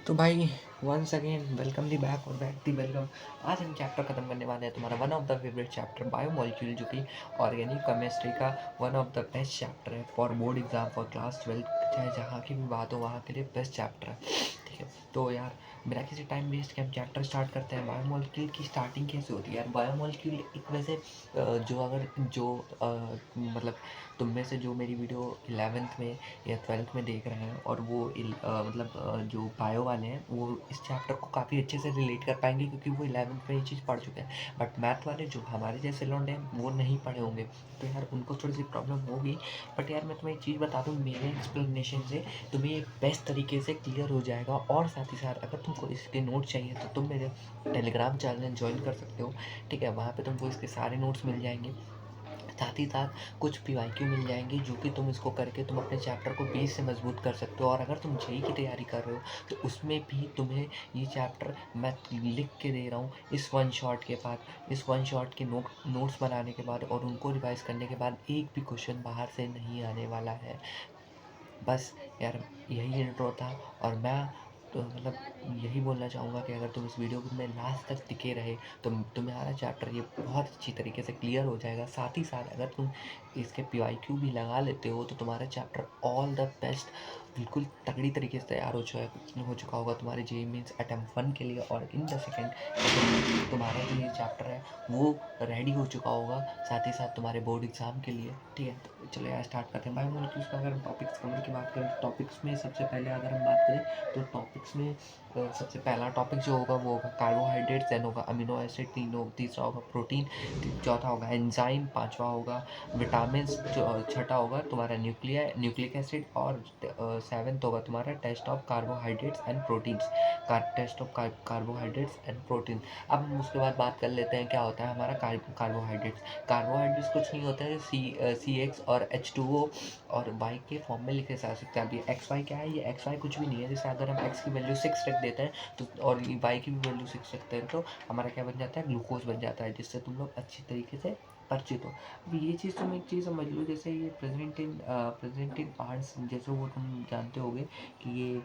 तो भाई once again welcome the back और बैक दी वेलकम। आज हम चैप्टर खत्म करने वाले हैं, तुम्हारा one of the favourite chapter biomolecule, जो कि ऑर्गेनिक केमिस्ट्री का one of the best chapter है for board exam for class 12। चाहे जहाँ की भी बात हो, वहाँ के लिए बेस्ट चैप्टर है। ठीक है, तो यार बिना किसी टाइम वेस्ट के हम चैप्टर स्टार्ट करते हैं। बायोमोलिक्यूल की स्टार्टिंग कैसे होती है यार? बायोमोलिक्यूल एक वैसे मतलब तुम में से जो मेरी वीडियो 11th में या 12th में देख रहे हैं और वो जो बायो वाले हैं, वो इस चैप्टर को काफ़ी अच्छे से रिलेट कर पाएंगे, क्योंकि वो 11th में ये चीज़ पढ़ चुके हैं। बट मैथ वाले जो हमारे जैसे लौंडे हैं वो नहीं पढ़े होंगे, तो यार उनको थोड़ी सी प्रॉब्लम होगी। बट यार मैं तुम्हें एक चीज़ बता दूँ, मेरे एक्सप्लेनेशन से तुम्हें बेस्ट तरीके से क्लियर हो जाएगा। और साथ ही साथ अगर तुमको इसके नोट चाहिए तो तुम मेरे टेलीग्राम चैनल ज्वाइन कर सकते हो। ठीक है, वहाँ पे तुमको इसके सारे नोट्स मिल जाएंगे। साथ ही साथ कुछ पीवाईक्यू मिल जाएंगे, जो कि तुम इसको करके तुम अपने चैप्टर को बेस से मजबूत कर सकते हो। और अगर तुम जेई की तैयारी कर रहे हो तो उसमें भी तुम्हें ये चैप्टर मैं लिख के दे रहा हूँ इस वन शॉट के बाद, इस वन शॉट के नोट्स बनाने के बाद और उनको रिवाइज करने के बाद एक भी क्वेश्चन बाहर से नहीं आने वाला है। बस यार यही इंट्रो था। और मैं तो यही बोलना चाहूँगा कि अगर तुम इस वीडियो में लास्ट तक टिके रहे तो तुम्हारा चैप्टर ये बहुत अच्छी तरीके से क्लियर हो जाएगा। साथ ही साथ अगर तुम इसके पीवाईक्यू भी लगा लेते हो तो तुम्हारा चैप्टर ऑल द बेस्ट बिल्कुल तगड़ी तरीके से तैयार हो चुका होगा तुम्हारे जेईई मीन्स अटेम्प्ट 1 के लिए। और इन द सेकेंड तुम्हारा जो ये चैप्टर है वो रेडी हो चुका होगा, साथ ही साथ तुम्हारे बोर्ड एग्जाम के लिए। ठीक है, तो चलो यार स्टार्ट करते हैं। बायोमोलिक्यूल्स का अगर हम टॉपिक्स कवर की बात करें तो टॉपिक्स में सबसे पहले अगर हम बात करें तो टॉपिक्स में सबसे पहला टॉपिक जो होगा वो होगा कार्बोहाइड्रेट्स, देन होगा अमीनो एसिड, तीसरा होगा प्रोटीन, चौथा होगा एंजाइम, पांचवा होगा विटामिन, छठा होगा तुम्हारा न्यूक्लिक एसिड, और सेवेंथ होगा तुम्हारा test of carbohydrates and proteins, test of carbohydrates and protein. अब हम उसके बाद बात कर लेते हैं क्या होता है हमारा कार्बोहाइड्रेट्स। कार्बोहाइड्रेट्स कुछ नहीं होता है, सी एक्स और H2O और वाई के फॉर्म में लिखे जा सकते हैं। अभी एक्स वाई क्या है? ये एक्स वाई कुछ भी नहीं है। जैसे अगर हम एक्स की वैल्यू 6 रख देते हैं तो और वाई की भी वैल्यू 6 रखते हैं तो हमारा क्या बन जाता है? ग्लूकोज बन जाता है, जिससे तुम लोग अच्छी तरीके से परिचित हो। अब ये चीज़ तुम एक चीज़ समझ लो, जैसे ये प्रेजेंट इन आर्ट्स, जैसे वो तुम जानते होगे कि ये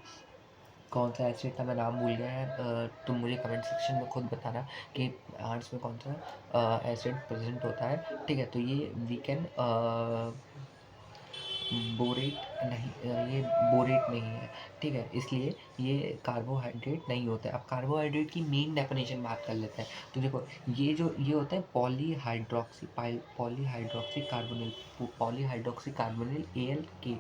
कौन सा एसिड था, मैं नाम भूल गया यार। तुम मुझे कमेंट सेक्शन में खुद बताना कि आर्ट्स में कौन सा एसिड प्रेजेंट होता है। ठीक है, तो ये वी कैन बोरेट नहीं, ये बोरेट नहीं है। ठीक है, इसलिए ये कार्बोहाइड्रेट नहीं होता है। अब कार्बोहाइड्रेट की मेन डेफिनेशन बात कर लेते हैं। तो देखो, ये होता है पॉलीहाइड्रोक्सी कार्बोनिल ALK।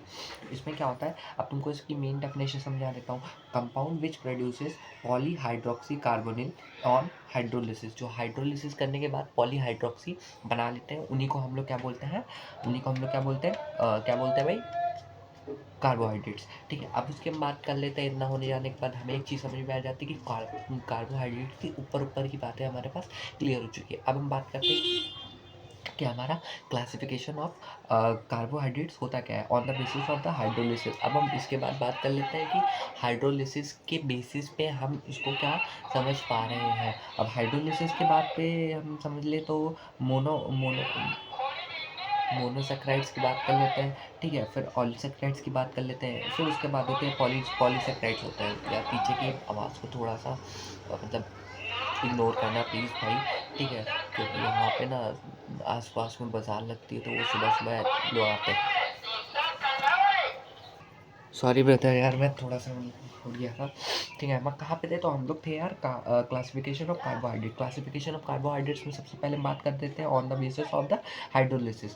इसमें क्या होता है, अब तुमको इसकी मेन डेफिनेशन समझा देता हूँ। Compound which produces polyhydroxy carbonyl on hydrolysis, जो हाइड्रोलिसिस करने के बाद पॉलीहाइड्रोक्सी बना लेते हैं, उन्हीं को हम लोग क्या बोलते हैं? क्या बोलते हैं भाई? कार्बोहाइड्रेट्स। ठीक है, अब उसके हम बात कर लेते हैं। इतना होने जाने के बाद हमें एक चीज़ समझ में आ जाती है कि कार्बोहाइड्रेट की ऊपर ऊपर की बातें हमारे पास क्लियर हो चुकी है। अब हम बात करते हैं कि हमारा क्लासिफिकेशन ऑफ कार्बोहाइड्रेट्स होता क्या है on the basis of the hydrolysis. अब हम इसके बाद बात कर लेते हैं कि हाइड्रोलिसिस के बेसिस पे हम इसको क्या समझ पा रहे हैं। अब हाइड्रोलिसिस के बाद पे हम समझ ले तो मोनो मोनो मोनोसेक्राइड्स की बात कर लेते हैं। ठीक है, फिर ऑलिसेक्राइड्स की बात कर लेते हैं, फिर उसके बाद होते हैं पॉलीसेक्राइड्स होते हैं। या पीछे की आवाज़ को थोड़ा सा इग्नोर करना प्लीज़ भाई। ठीक है, क्योंकि यहाँ पे ना आसपास में बाजार लगती है तो वो सुबह सुबह लोग आते हैं। सॉरी ब्रदर यार, मैं थोड़ा सा हो गया था। ठीक है, मैं कहाँ पे थे? तो हम लोग थे यार classification of carbohydrate. Classification of carbohydrates में सबसे पहले बात कर देते हैं on the basis of the hydrolysis.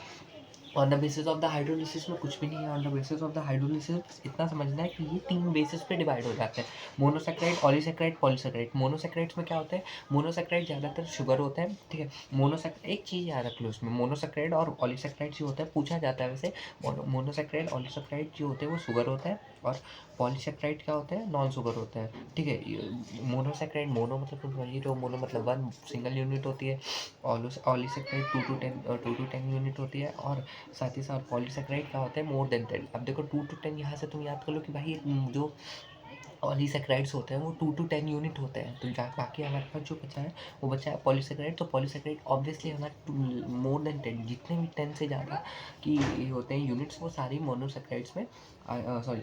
On the basis of the hydrolysis में कुछ भी नहीं है। On the basis of the hydrolysis इतना समझना है कि ये 3 बेसिस पे डिवाइड हो जाते हैं: मोनोसेक्राइड, ऑलीसेक्राइड, पॉलीसेक्राइड। मोनोसेक्राइड्स में क्या होता है? मोनोसेक्राइड ज़्यादातर शुगर होता है। ठीक है, मोनोसेक्राइड एक चीज़ याद रख लो, इसमें मोनोसेक्राइड और ऑलीसेक्राइड जो होता है पूछा जाता है वैसे। मोनोसेक्राइड ऑलीसेक्राइड जो होते हैं वो शुगर होता है, और पॉलीसेक्राइड क्या होता है? नॉन शुगर होता है। ठीक है, मोनोसेक्राइड, मोनो मतलब तुम समझ ही रहे हो, मोनो मतलब 1 सिंगल यूनिट होती है। ऑलीसेक्राइड 2 to 10 यूनिट होती है, और साथ ही साथ पॉलीसेक्राइड क्या होता है? More than 10। अब देखो 2 to 10 यहाँ से तुम याद कर लो कि भाई जो पॉलीसैकेराइड्स होते हैं वो 2 टू 10 यूनिट होते हैं। तो जा बाकी हमारे पास जो बचा है वो बचा है पॉलीसैकेराइड। तो पॉलीसैकेराइड ऑब्वियसली हमारे मोर देन 10, जितने भी 10 से ज़्यादा की होते हैं यूनिट्स, वो सारी मोनोसैकेराइड्स में सॉरी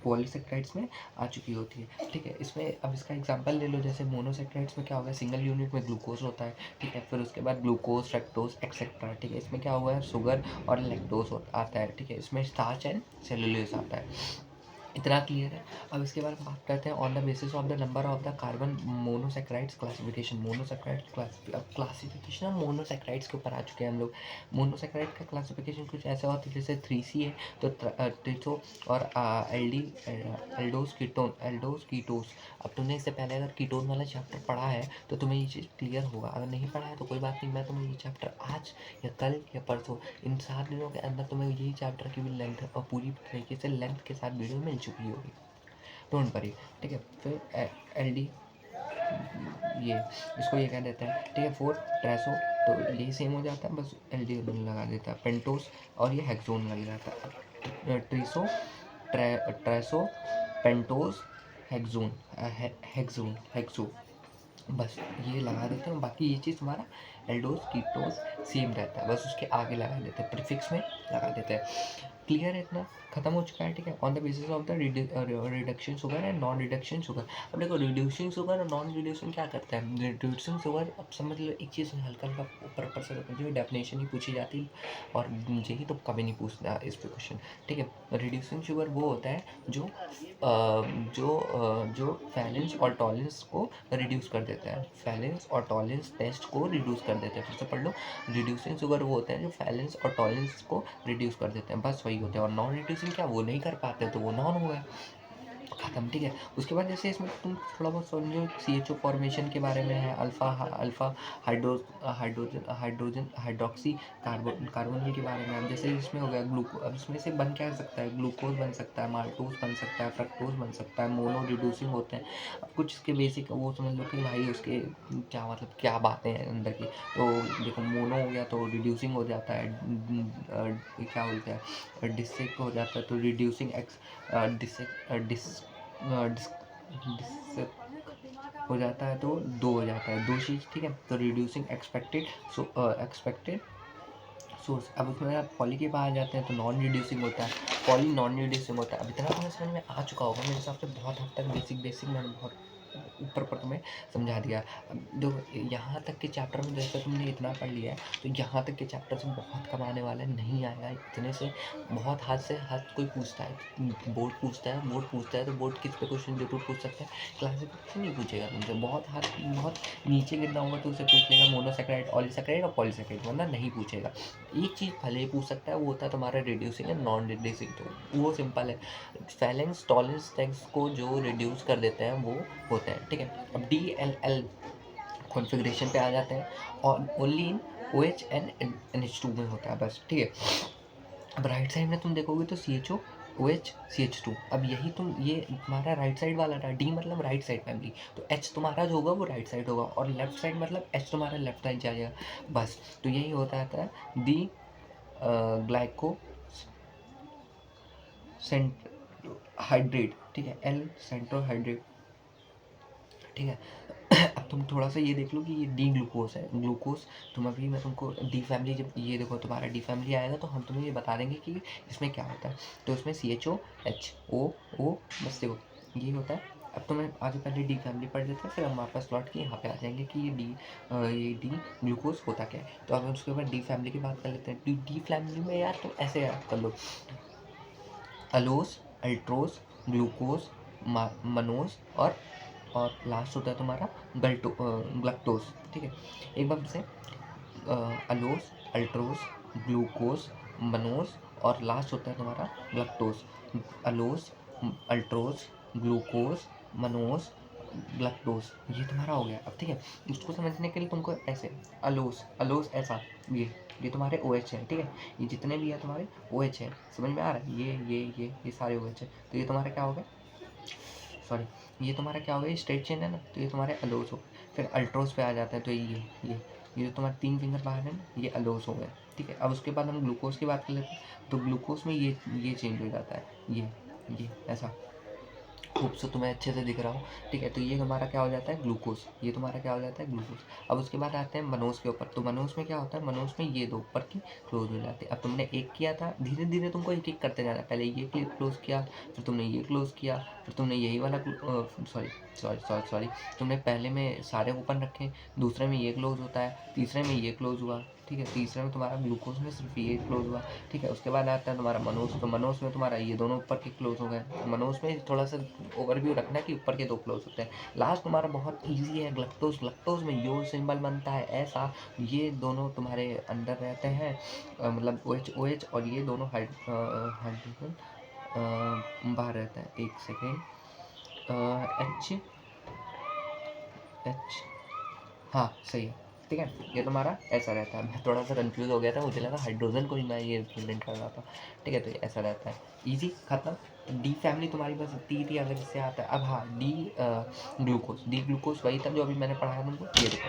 पॉलीसैकेराइड्स में आ चुकी होती है। ठीक है, इसमें अब इसका एग्जांपल ले लो। जैसे मोनोसैकेराइड्स में क्या होगा, सिंगल यूनिट में ग्लूकोज होता है। ठीक है, फिर उसके बाद ग्लूकोज, फ्रक्टोज एक्सेट्रा। ठीक है, इसमें क्या हुआ है, शुगर और लैक्टोज आता है। ठीक है, इसमें स्टार्च एंड सेलुलोज आता है। इतना क्लियर है। अब इसके बारे में बात करते हैं on the basis of the number of the carbon monosaccharides classification. Monosaccharide classification of monosaccharides के ऊपर आ चुके हैं हम लोग। मोनोसैकेराइड का क्लासिफिकेशन कुछ ऐसा होता है, जैसे 3C है तो ट्रिसो और एल्डोस कीटोस। अब तुमने इससे पहले अगर कीटोन वाला चैप्टर पढ़ा है तो तुम्हें ये चीज़ क्लियर होगा। अगर नहीं पढ़ा है तो कोई बात नहीं, मैं तुम्हें ये चैप्टर आज या कल या परसों, इन 7 दिनों के अंदर तुम्हें यही चैप्टर की भी लेंथ और पूरी तरीके से लेंथ के साथ वीडियो मिल चुकी होगी। Don't worry. ठीक है, फिर एल डी, ये इसको ये कह देते हैं। ठीक है, 4 ट्रेसो, तो यही सेम हो जाता है, बस एल डी लगा देता है। पेंटोस और ये हेक्सोन लग जाता है। ट्रीसो, ट्रेसो, पेंटोस, हेक्सोन, हेक्सो, बस ये लगा देते हैं। बाकी ये चीज़ हमारा एल्डोस कीटोस सेम रहता है, बस उसके आगे लगा देते हैं, प्रीफिक्स में लगा देते हैं। क्लियर है, इतना खत्म हो चुका है। ठीक है, on the basis of the reduction sugar and non reduction sugar. अब देखो, रिड्यूसिंग शुगर और नॉन रिड्यूसिंग क्या करता है। रिड्यूसिंग शुगर, अब समझ लो एक चीज़ हल्का हल्का ऊपर से समझिए, डेफिनेशन ही पूछी जाती और मुझे ही तो कभी नहीं पूछना इस पर क्वेश्चन। ठीक है, रिड्यूसिंग शुगर वो होता है जो जो फैलेंस और टॉलेंस को रिड्यूस कर देता है। फैलेंस और टॉलेंस टेस्ट को रिड्यूस कर देते हैं। फिर से पढ़ लो, रिड्यूसिंग शुगर वो होते हैं जो फैलेंस और टॉलेंस को रिड्यूस कर देते हैं, बस वही होते हैं। और नॉन रिड्यूसिंग क्या, वो नहीं कर पाते तो वो नॉन हो गया, खत्म। ठीक है, उसके बाद जैसे इसमें तुम थोड़ा बहुत समझो, CHO फॉर्मेशन के बारे में है। अल्फा हाइड्रोजन हाइड्रोक्सी कार्बोनिल के बारे में। अब जैसे इसमें हो गया ग्लूको, अब इसमें से बन क्या सकता है, ग्लूकोज बन सकता है, माल्टोज बन सकता है, फ्रक्टोज बन सकता है, मोनो रिड्यूसिंग होते हैं। अब कुछ इसके बेसिक वो समझ लो कि भाई उसके क्या मतलब क्या बातें हैं अंदर की। तो देखो, मोनो हो गया तो रिड्यूसिंग हो जाता है, क्या बोलते हैं, डिसेक हो जाता है तो रिड्यूसिंग एक्स, हो जाता है तो 2 हो जाता है, 2 चीज़। ठीक है, तो रिड्यूसिंग एक्सपेक्टेड सोर्स। अब उसमें आप पॉली के पास जाते हैं तो नॉन रिड्यूसिंग होता है, पॉली नॉन रिड्यूसिंग होता है। अब इतना तुम्हें समझ में आ चुका होगा मेरे हिसाब से, बहुत हद तक बेसिक मैंने बहुत ऊपर पर तुम्हें समझा दिया। अब देखो, यहाँ तक के चैप्टर में जैसे तुमने इतना पढ़ लिया है तो यहाँ तक के चैप्टर से बहुत कम आने वाला नहीं आएगा इतने से। बहुत हद से हद कोई पूछता है, बोर्ड पूछता है तो बोर्ड किस पे क्वेश्चन जरूर पूछ सकता है, क्लासिफिकेशन नहीं पूछेगा तुमसे। बहुत नीचे गिरना होगा तो उसे पूछ लेगा मोनोसैकेराइड, ऑलीसैकेराइड और पॉलीसैकेराइड, वरना नहीं पूछेगा। एक चीज़ भले ही पूछ सकता है, वो होता है तुम्हारा रिड्यूसिंग एंड नॉन रिड्यूसिंग, तो वो सिंपल है। फैलेंस टॉलेंस टेक्स्ट को जो रिड्यूस कर देते हैं वो होते हैं। ठीक है, अब DLL कॉन्फ़िगरेशन पे आ जाते हैं और only in OH and NH2 में होता है, बस। ठीक है, अब राइट साइड में तुम देखोगे तो CHO OH CH2। अब यही ये तुम्हारा राइट साइड वाला था, D मतलब राइट साइड फैमिली, तो H तुम्हारा जो होगा वो राइट साइड होगा, और लेफ्ट साइड मतलब H तुम्हारा लेफ्ट साइड जाएगा, बस। तो यही होता है दी ग्लाइको हाइड्रेट। ठीक है, L सेंट्रोहाइड्रेट। ठीक है, अब तुम थोड़ा सा ये देख लो कि ये डी ग्लूकोज है, ग्लूकोज। तुम अभी मैं तुमको डी फैमिली, जब ये देखो तुम्हारा डी फैमिली आएगा तो हम तुम्हें ये बता देंगे कि इसमें क्या होता है। तो इसमें CHO HOO, बस देखो ये होता है। अब तुम्हें आगे पहले डी फैमिली पढ़ लेते हैं, फिर हम वापस लौट के यहाँ पे आ जाएंगे कि ये डी ग्लूकोज होता क्या है। तो अब उसके बाद डी फैमिली की बात कर लेते हैं। डी फैमिली में यार तुम ऐसे याद कर लो, अलोस, अल्ट्रोस, ग्लूकोज, मनोज और लास्ट होता है तुम्हारा ग्लक्टोज। ठीक है, एक बार से अलोस, अल्ट्रोस, ग्लूकोज, मनोज और लास्ट होता है तुम्हारा ग्लक्टोज। अलोस, अल्ट्रोस, ग्लूकोज, मनोज, ग्लक्टोज, ये तुम्हारा हो गया। अब ठीक है, इसको समझने के लिए तुमको ऐसे अलोस ऐसा, ये तुम्हारे OH हैं। ठीक है, ये जितने भी है तुम्हारे OH हैं, समझ में आ रहा है, ये सारे OH हैं। तो ये तुम्हारा क्या हो गया, सॉरी, ये तुम्हारा क्या हो गया, स्ट्रेट चेन है ना, तो ये तुम्हारे अलोस हो गए। फिर अल्ट्रोस पे आ जाता है तो ये जो तुम्हारे 3 फिंगर बाहर है ना, ये अलोस हो गए। ठीक है, अब उसके बाद हम ग्लूकोज की बात कर लेते हैं। तो ग्लूकोज में ये चेंज हो जाता है, ये ऐसा, होप सो तुम्हें अच्छे से दिख रहा हो, ठीक है। तो ये तुम्हारा क्या हो जाता है, ग्लूकोज, ये तुम्हारा क्या हो जाता है, ग्लूकोज। अब उसके बाद आते हैं मनोज के ऊपर। तो मनोज में क्या होता है, मनोज में ये दो ऊपर की क्लोज हो जाती है। अब तुमने एक किया था, धीरे धीरे तुमको एक एक करते जाना है। पहले ये क्लोज किया, फिर तुमने ये क्लोज किया, फिर तुमने यही वाला सॉरी सॉरी सॉरी सॉरी तुमने पहले में सारे ओपन रखे, दूसरे में ये क्लोज होता है, तीसरे में ये क्लोज हुआ, ठीक है। तीसरे में तुम्हारा ग्लूकोज में सिर्फ ये क्लोज हुआ, ठीक है। उसके बाद आता है तुम्हारा मनोज। तो मनोज में तुम्हारा ये दोनों ऊपर के क्लोज हो गए। मनोज में थोड़ा सा ओवरव्यू रखना कि ऊपर के दो क्लोज होते हैं। लास्ट तुम्हारा बहुत इजी है, ग्लक्टोज। ग्लक्टोज में यो सिंबल बनता है ऐसा, ये दोनों तुम्हारे अंदर रहते हैं, मतलब ओ एच, और ये दोनों हाइड्रोजन बाहर रहता है। एक सेकेंड, एच एच, हाँ सही है, ठीक है। ये तुम्हारा ऐसा रहता है। मैं थोड़ा सा कंफ्यूज हो गया था, मुझे लगा हाइड्रोजन को ही मैं ये रिप्रेजेंट कर रहा था, ठीक है। तो ये ऐसा रहता है, इजी, खत्म। डी फैमिली तुम्हारी बस इतनी ही थी, अगर इससे आता है। अब हाँ, डी ग्लूकोज। डी ग्लूकोज वही था जो अभी मैंने पढ़ाया तुमको, ये देखो।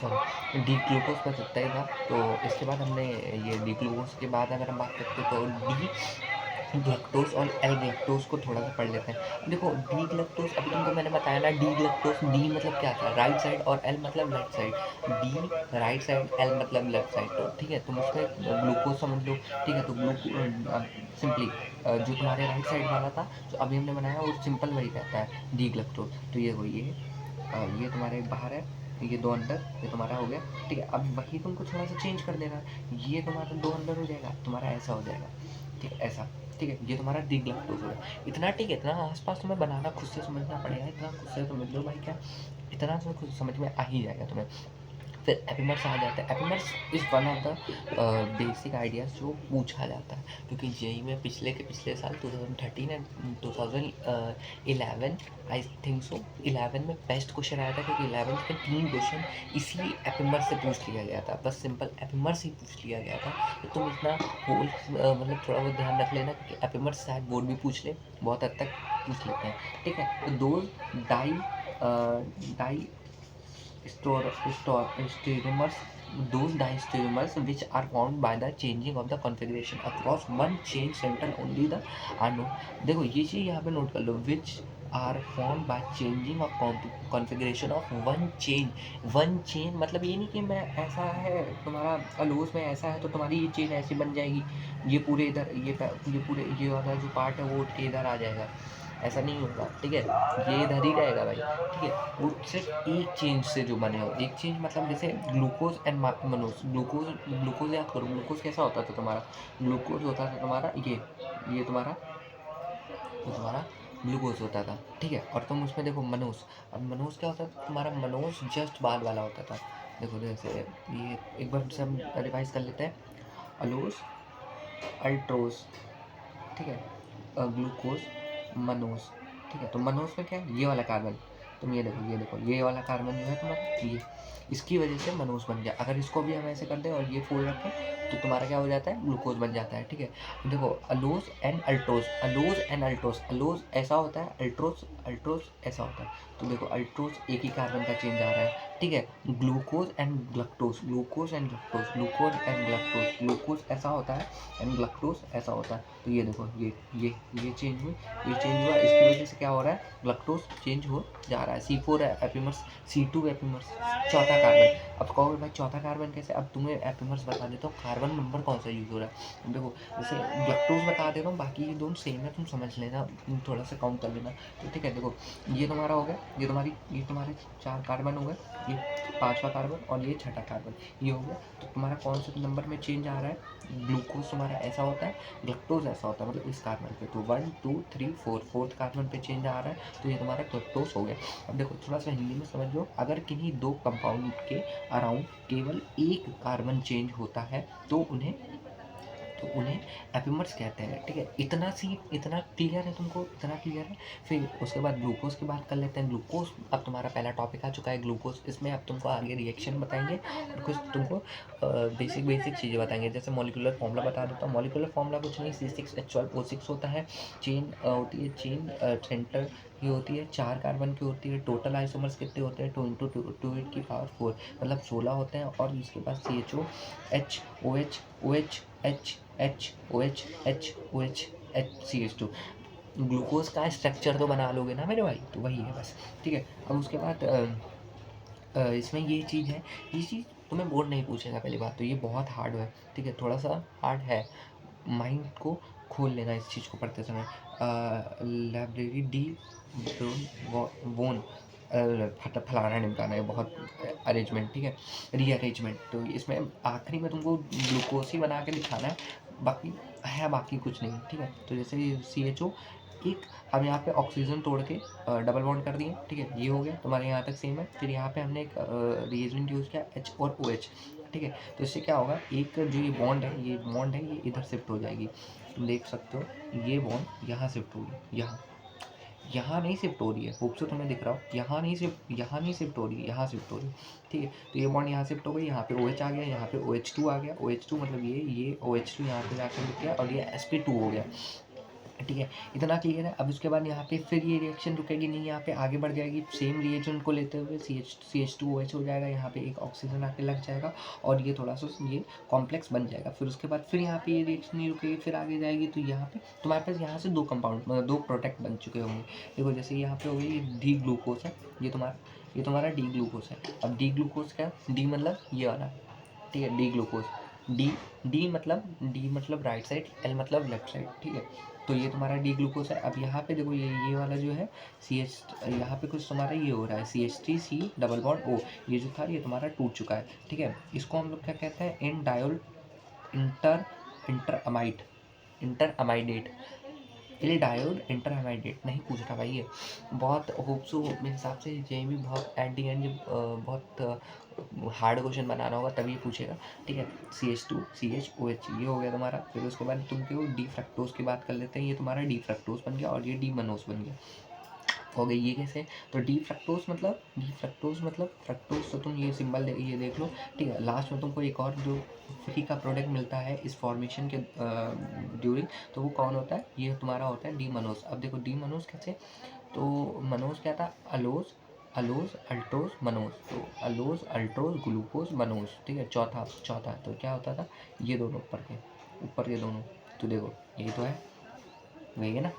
सॉरी, डी ग्लूकोज बस इतना ही था। तो इसके बाद हमने ये डी ग्लूकोज के बाद अगर हम बात करते हैं तो डी ग्लक्टोज और एल ग्लक्टोज को थोड़ा सा पढ़ लेते हैं। देखो डी ग्लक्टोज, अभी तुमको मैंने बताया ना, डी ग्लक्टोज, डी मतलब क्या था, राइट साइड, और एल मतलब left side. D right side, L मतलब लेफ्ट साइड। तो ठीक है, तुम उसमें ग्लूकोज समझ लो, ठीक है। तो सिंपली जो तुम्हारे राइट साइड वाला था जो अभी हमने बनाया, वो सिंपल वही रहता है, डी ग्लक्टोज। तो ये वही है, ये तुम्हारे बाहर है, ये दो अंदर, ये तुम्हारा हो गया, ठीक है। अब वही तुमको थोड़ा सा चेंज कर देना, ये तुम्हारा दो अंदर हो जाएगा, तुम्हारा ऐसा हो जाएगा, ठीक है, ऐसा, ठीक है। ये तुम्हारा डी ग्लक्टोज हो गया। इतना, ठीक है, इतना आसपास तुम्हें बनाना खुद से समझना पड़ेगा, इतना खुद से समझ लो भाई, क्या इतना तुम्हें खुद समझ में आ ही जाएगा तुम्हें। फिर एपिमर्स आ जाता है। Epimers is one of the basic ideas जो पूछा जाता है, क्योंकि जेई में पिछले साल 2013 एंड 2011, आई थिंक सो 11 में बेस्ट क्वेश्चन आया था, क्योंकि 11th में 3 क्वेश्चन इसी एपिमर्स से पूछ लिया गया था, बस सिंपल एपिमर्स ही पूछ लिया गया था। तो तुम इतना होल मतलब थोड़ा बहुत ध्यान रख लेना, क्योंकि एपिमर्स शायद बोर्ड भी पूछ ले, बहुत हद तक पूछ लेते हैं, ठीक है। तो दो die stereomers, those diastereomers which are formed by the changing of the configuration across one chain center only the are known। देखो ये चीज़ यहाँ पे नोट कर लो, which are formed by changing of configuration of one chain। one chain मतलब ये नहीं कि मैं ऐसा है तुम्हारा अलूज में ऐसा है तो तुम्हारी ये चेन ऐसी बन जाएगी, ये पूरे इधर, ये पूरे ये वाला जो पार्ट है वो उठ के इधर आ जाएगा, ऐसा नहीं होगा, ठीक है। ये इधर ही रहेगा भाई, ठीक है। वो सिर्फ एक चेंज से जो बने हो, एक चेंज मतलब जैसे ग्लूकोज एंड मनोज। ग्लूकोज याद करो, ग्लूकोज कैसा होता था तुम्हारा, ग्लूकोज होता था तुम्हारा ये तुम्हारा, तो तुम्हारा ग्लूकोज होता था, ठीक है। और तुम उसमें देखो मनोज, अब मनोज क्या होता था तुम्हारा, मनोज जस्ट बाद वाला होता था। देखो जैसे ये एक बार से हम रिवाइज कर लेते हैं, अलोज, अल्ट्रोज, ठीक है, ग्लूकोज, मनोज, ठीक है। तो मनोज में क्या है, ये वाला कार्बन, तुम ये देखो ये वाला कार्बन जो है तुम्हारा, ये इसकी वजह से मनोज बन गया। अगर इसको भी हम ऐसे कर दें और ये फोल्ड रखें तो तुम्हारा क्या हो जाता है, ग्लूकोज बन जाता है, ठीक है। देखो allows and Altroz, allows and Altroz, allows ऐसा होता है, अल्ट्रोज अल्ट्रोज ऐसा होता है। तो देखो अल्ट्रोज एक ही कार्बन का चेंज आ रहा है, ठीक है। Glucose and galactose, glucose and galactose, glucose and galactose, glucose ऐसा होता है एंड ग्लक्टोज ऐसा होता है। तो ये देखो ये चेंज हुई, ये चेंज हुआ, इसकी वजह से क्या हो रहा है, ग्लक्टोज चेंज हो जा रहा है। C4 एपिमर्स, C2 एपिमर्स, चौथा कार्बन। अब कहोगे भाई चौथा कार्बन कैसे, अब तुम्हें एपिमर्स बता देता हूँ, कार्बन नंबर कौन सा यूज़ हो रहा है। देखो जैसे ग्लक्टोज बता दे रहा हूँ, बाकी ये दोनों सेम है, तुम समझ लेना, थोड़ा सा काउंट कर लेना, तो ठीक है। देखो ये तुम्हारा हो गया, ये तुम्हारे 4 कार्बन हो गए, ये 5वां कार्बन और ये 6ठा कार्बन, ये हो गया। तो तुम्हारा कौन से नंबर में चेंज आ रहा है, ग्लूकोज तुम्हारा ऐसा होता है, ग्लक्टोज ऐसा होता है, मतलब इस कार्बन पे। तो 1 2 3 4 फोर्थ कार्बन पे चेंज आ रहा है, तो ये तुम्हारा ग्लक्टोज हो गया। अब देखो थोड़ा सा हिंदी में समझ लो, अगर किन्हीं दो कंपाउंड के अराउंड केवल एक कार्बन चेंज होता है तो उन्हें एपिमर्स कहते हैं, ठीक है। इतना क्लियर है तुमको, इतना क्लियर है। फिर उसके बाद ग्लूकोज की बात कर लेते हैं। ग्लूकोज अब तुम्हारा पहला टॉपिक आ चुका है, ग्लूकोज। इसमें अब तुमको आगे रिएक्शन बताएंगे और कुछ तुमको बेसिक चीज़ें बताएंगे, जैसे मॉलिक्यूलर फॉर्मूला बता देता हूँ। मॉलिक्यूलर फॉर्मूला कुछ नहीं, C6H12O6 होता है। चेन होती है, चेन सेंटर ये होती है 4 कार्बन की होती है। टोटल आइसोमर्स कितने होते हैं? 2 इंटू 2 की पावर 4 मतलब 16 होते हैं। और इसके पास CHO H OH OH H H OH H OH H CH2। Glucose का स्ट्रक्चर तो बना लोगे ना मेरे भाई, तो वही है बस। ठीक है, अब उसके बाद इसमें ये चीज़ है, ये चीज़ तुम्हें बोर्ड नहीं पूछेगा पहली बात तो, ये बहुत हार्ड है। ठीक है, थोड़ा सा हार्ड है, माइंड को खोल लेना इस चीज़ को पढ़ते समय। लाइब्रेरी डी बोन फलाना ढिमकाना है बहुत अरेंजमेंट। ठीक है, रीअरेंजमेंट। तो इसमें आखिरी में तुमको ग्लूकोज ही बना के दिखाना है, बाकी कुछ नहीं। ठीक है, तो जैसे CHO एक, हम यहाँ पे ऑक्सीजन तोड़ के डबल बॉन्ड कर दिए। ठीक है, ये हो गया तुम्हारे यहाँ तक सेम है। फिर यहाँ पे हमने एक रिएजेंट यूज़ किया H और OH। ठीक है, तो इससे क्या होगा, एक जो ये बॉन्ड है ये इधर शिफ्ट हो जाएगी। तुम देख सकते हो ये बॉन्ड यहाँ शिफ्ट होगी, यहाँ नहीं शिफ्ट हो रही है, होप सो तुम्हें दिख रहा हो, यहाँ नहीं शिफ्ट हो रही है, यहाँ शिफ्ट हो रही है। ठीक है, तो ये बॉन्ड यहाँ शिफ्ट हो गई, यहाँ पे OH आ गया, यहाँ पे OH2 आ गया। OH2 मतलब ये OH2 यहाँ पे जाकर रुक गया और ये sp2 हो गया। ठीक है, इतना क्लियर है। अब उसके बाद यहाँ पे फिर ये रिएक्शन रुकेगी नहीं, यहाँ पे आगे बढ़ जाएगी सेम रिएजेंट को लेते हुए। CH2OH हो जाएगा, यहाँ पे एक ऑक्सीजन आके लग जाएगा और ये थोड़ा सा ये कॉम्प्लेक्स बन जाएगा। फिर उसके बाद फिर यहाँ पे ये रिएक्शन नहीं रुकेगी, फिर आगे जाएगी। तो यहाँ पे तुम्हारे पास यहाँ से 2 कंपाउंड मतलब 2 प्रोडक्ट बन चुके होंगे। देखो जैसे यहाँ पे हो गई ये डी ग्लूकोज है, ये तुम्हारा डी ग्लूकोज है। अब डी ग्लूकोज क्या, डी मतलब ये वाला। ठीक है, डी ग्लूकोज, डी मतलब राइट साइड, एल मतलब लेफ्ट साइड। ठीक है, तो ये तुम्हारा डी ग्लूकोज है। अब यहाँ पे देखो ये वाला जो है CH, यहाँ पे कुछ तुम्हारा ये हो रहा है CH3C डबल बॉन्ड O, ये जो था ये तुम्हारा टूट चुका है। ठीक है, इसको हम लोग क्या कहते हैं, इन डायोल इंटर अमाइडेट। डायोड इंटरहाइड्रेट नहीं पूछ रहा भाई, ये बहुत होप्सो मेरे हिसाब से ये भी बहुत एट दी एंड जब बहुत हार्ड क्वेश्चन बनाना होगा तभी पूछेगा। ठीक है, CH2 CHOH ये हो गया तुम्हारा। फिर उसके बाद तुम क्यों डी फ्रक्टोज की बात कर लेते हैं, ये तुम्हारा डी फ्रक्टोज बन गया और ये डी मनोज बन गया। हो गई ये कैसे, तो डी फ्रक्टोज मतलब फ्रक्टोज, तो तुम ये सिंबल ये देख लो। ठीक है, लास्ट में तुमको एक और जो फ्री का प्रोडक्ट मिलता है इस फॉर्मेशन के ड्यूरिंग, तो वो कौन होता है, ये तुम्हारा होता है डी मनोज। अब देखो डी मनोज कैसे, तो मनोज क्या था, अलोज अल्टोज मनोज, तो अलोज अल्टोज ग्लूकोज मनोज। ठीक है, चौथा तो क्या होता था, ये दोनों ऊपर के दोनों। तो देखो ये तो है, वही है ना।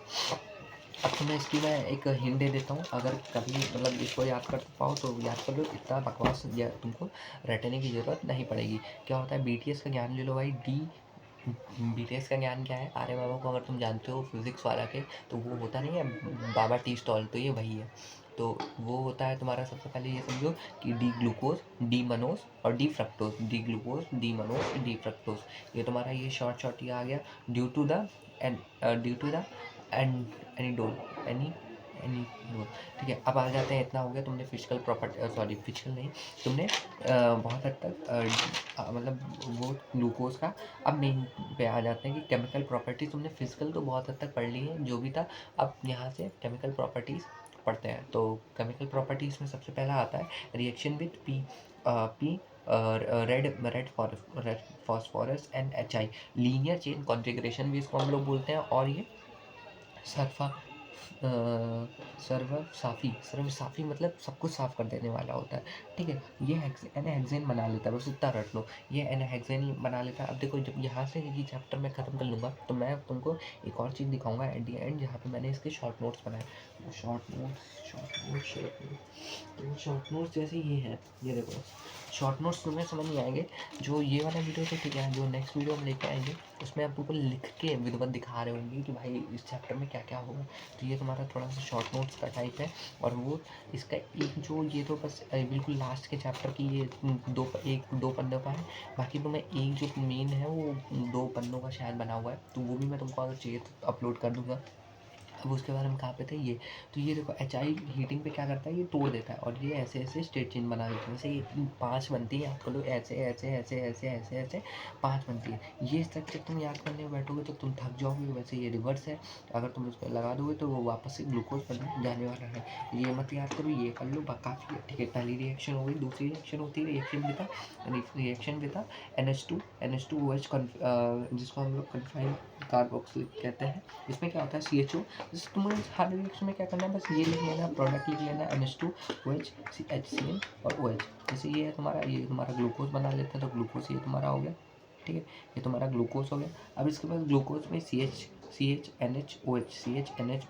अब तुम्हें इसकी मैं एक हिंट दे देता हूँ, अगर कभी मतलब इसको याद कर पाओ तो याद कर लो, इतना बकवास या तुमको रटने की ज़रूरत नहीं पड़ेगी। क्या होता है, BTS का ज्ञान ले लो भाई। BTS का ज्ञान क्या है, आर्य बाबा को अगर तुम जानते हो फिजिक्स वाला के, तो वो होता नहीं है बाबा टी स्टॉल, तो ये वही है। तो वो होता है तुम्हारा, सबसे पहले ये समझो कि डी ग्लूकोज डी मनोज और D fructose, D glucose D Manoj D fructose. ये तुम्हारा ये शॉर्ट ये आ गया ड्यू टू द एनिडोल एनिडोल। ठीक है, अब आ जाते हैं, इतना हो गया तुमने फिजिकल प्रॉपर्टी, फिजिकल नहीं, तुमने बहुत हद तक मतलब वो ग्लूकोज का। अब मेन पे आ जाते हैं कि केमिकल प्रॉपर्टीज, तुमने फिजिकल तो बहुत हद तक पढ़ ली है जो भी था। अब यहाँ से केमिकल प्रॉपर्टीज़ पढ़ते हैं। तो केमिकल प्रॉपर्टीज़ में सबसे पहला आता है reaction with P red phosphorus and HI, linear chain configuration भी इसको हम लोग बोलते हैं। और ये सर्फा सर्वसाफी मतलब सब कुछ साफ कर देने वाला होता है। ठीक है, ये हेक्सेन बना लेता है, बस इतना रट लो, ये हेक्सेन बना लेता है। अब देखो जब यहाँ से ये चैप्टर मैं ख़त्म कर लूँगा तो मैं तुमको एक और चीज़ दिखाऊंगा एट दी एंड, जहाँ पे मैंने इसके शॉर्ट नोट्स बनाए। शॉर्ट नोट्स जैसे ये हैं, ये देखो शॉर्ट नोट्स तुम्हें समझ नहीं आएंगे जो ये वाला वीडियो तो ठीक है, जो नेक्स्ट वीडियो हम लेके आएंगे उसमें आप तुमको लिख के विधिवत दिखा रहे होंगे कि भाई इस चैप्टर में क्या क्या होगा। तो ये तुम्हारा थोड़ा सा शॉर्ट नोट्स का टाइप है। और वो इसका एक जो ये तो बस बिल्कुल लास्ट के चैप्टर की ये दो पन्नों का है। बाकी तो मैं एक जो मेन है वो 2 पन्नों का शायद बना हुआ है, तो वो भी मैं तुमको अगर चाहिए तो अपलोड कर दूँगा। अब उसके बाद हम कहाँ पे थे, ये तो ये देखो HI हीटिंग पे क्या करता है, ये तोड़ देता है और ये ऐसे ऐसे स्ट्रेट चेन बना देता है। जैसे ये 5 बनती है, याद कर लो, ऐसे ऐसे ऐसे ऐसे ऐसे ऐसे 5 बनती है। ये स्ट्रक्चर तुम याद करने में बैठोगे तो तुम थक जाओगे। वैसे ये रिवर्स है, अगर तुम उस पर लगा दोगे तो वो वापस से ग्लूकोज बन जाने वाला है। ये मत याद करो, ये कर लो, काफ़ी है। ठीक है, पहली रिएक्शन हो गई। दूसरी रिएक्शन होती है रिएक्शन विद NH2OH, जिसको हम लोग कन्फाइंड कार्बोक्सिलिक कहते हैं। इसमें क्या होता है, CHO जैसे तुम्हें हर रिएक्शन में क्या करना है, बस ये लिख लेना, प्रोडक्ट लिख लेना, NH2OH HCl और OH। जैसे ये है तुम्हारा, ये तुम्हारा ग्लूकोज बना लेते हैं, तो ग्लूकोज ये तुम्हारा हो गया, ठीक है, ये तुम्हारा ग्लूकोज हो गया। अब इसके बाद ग्लूकोज में CHNH OH CHNH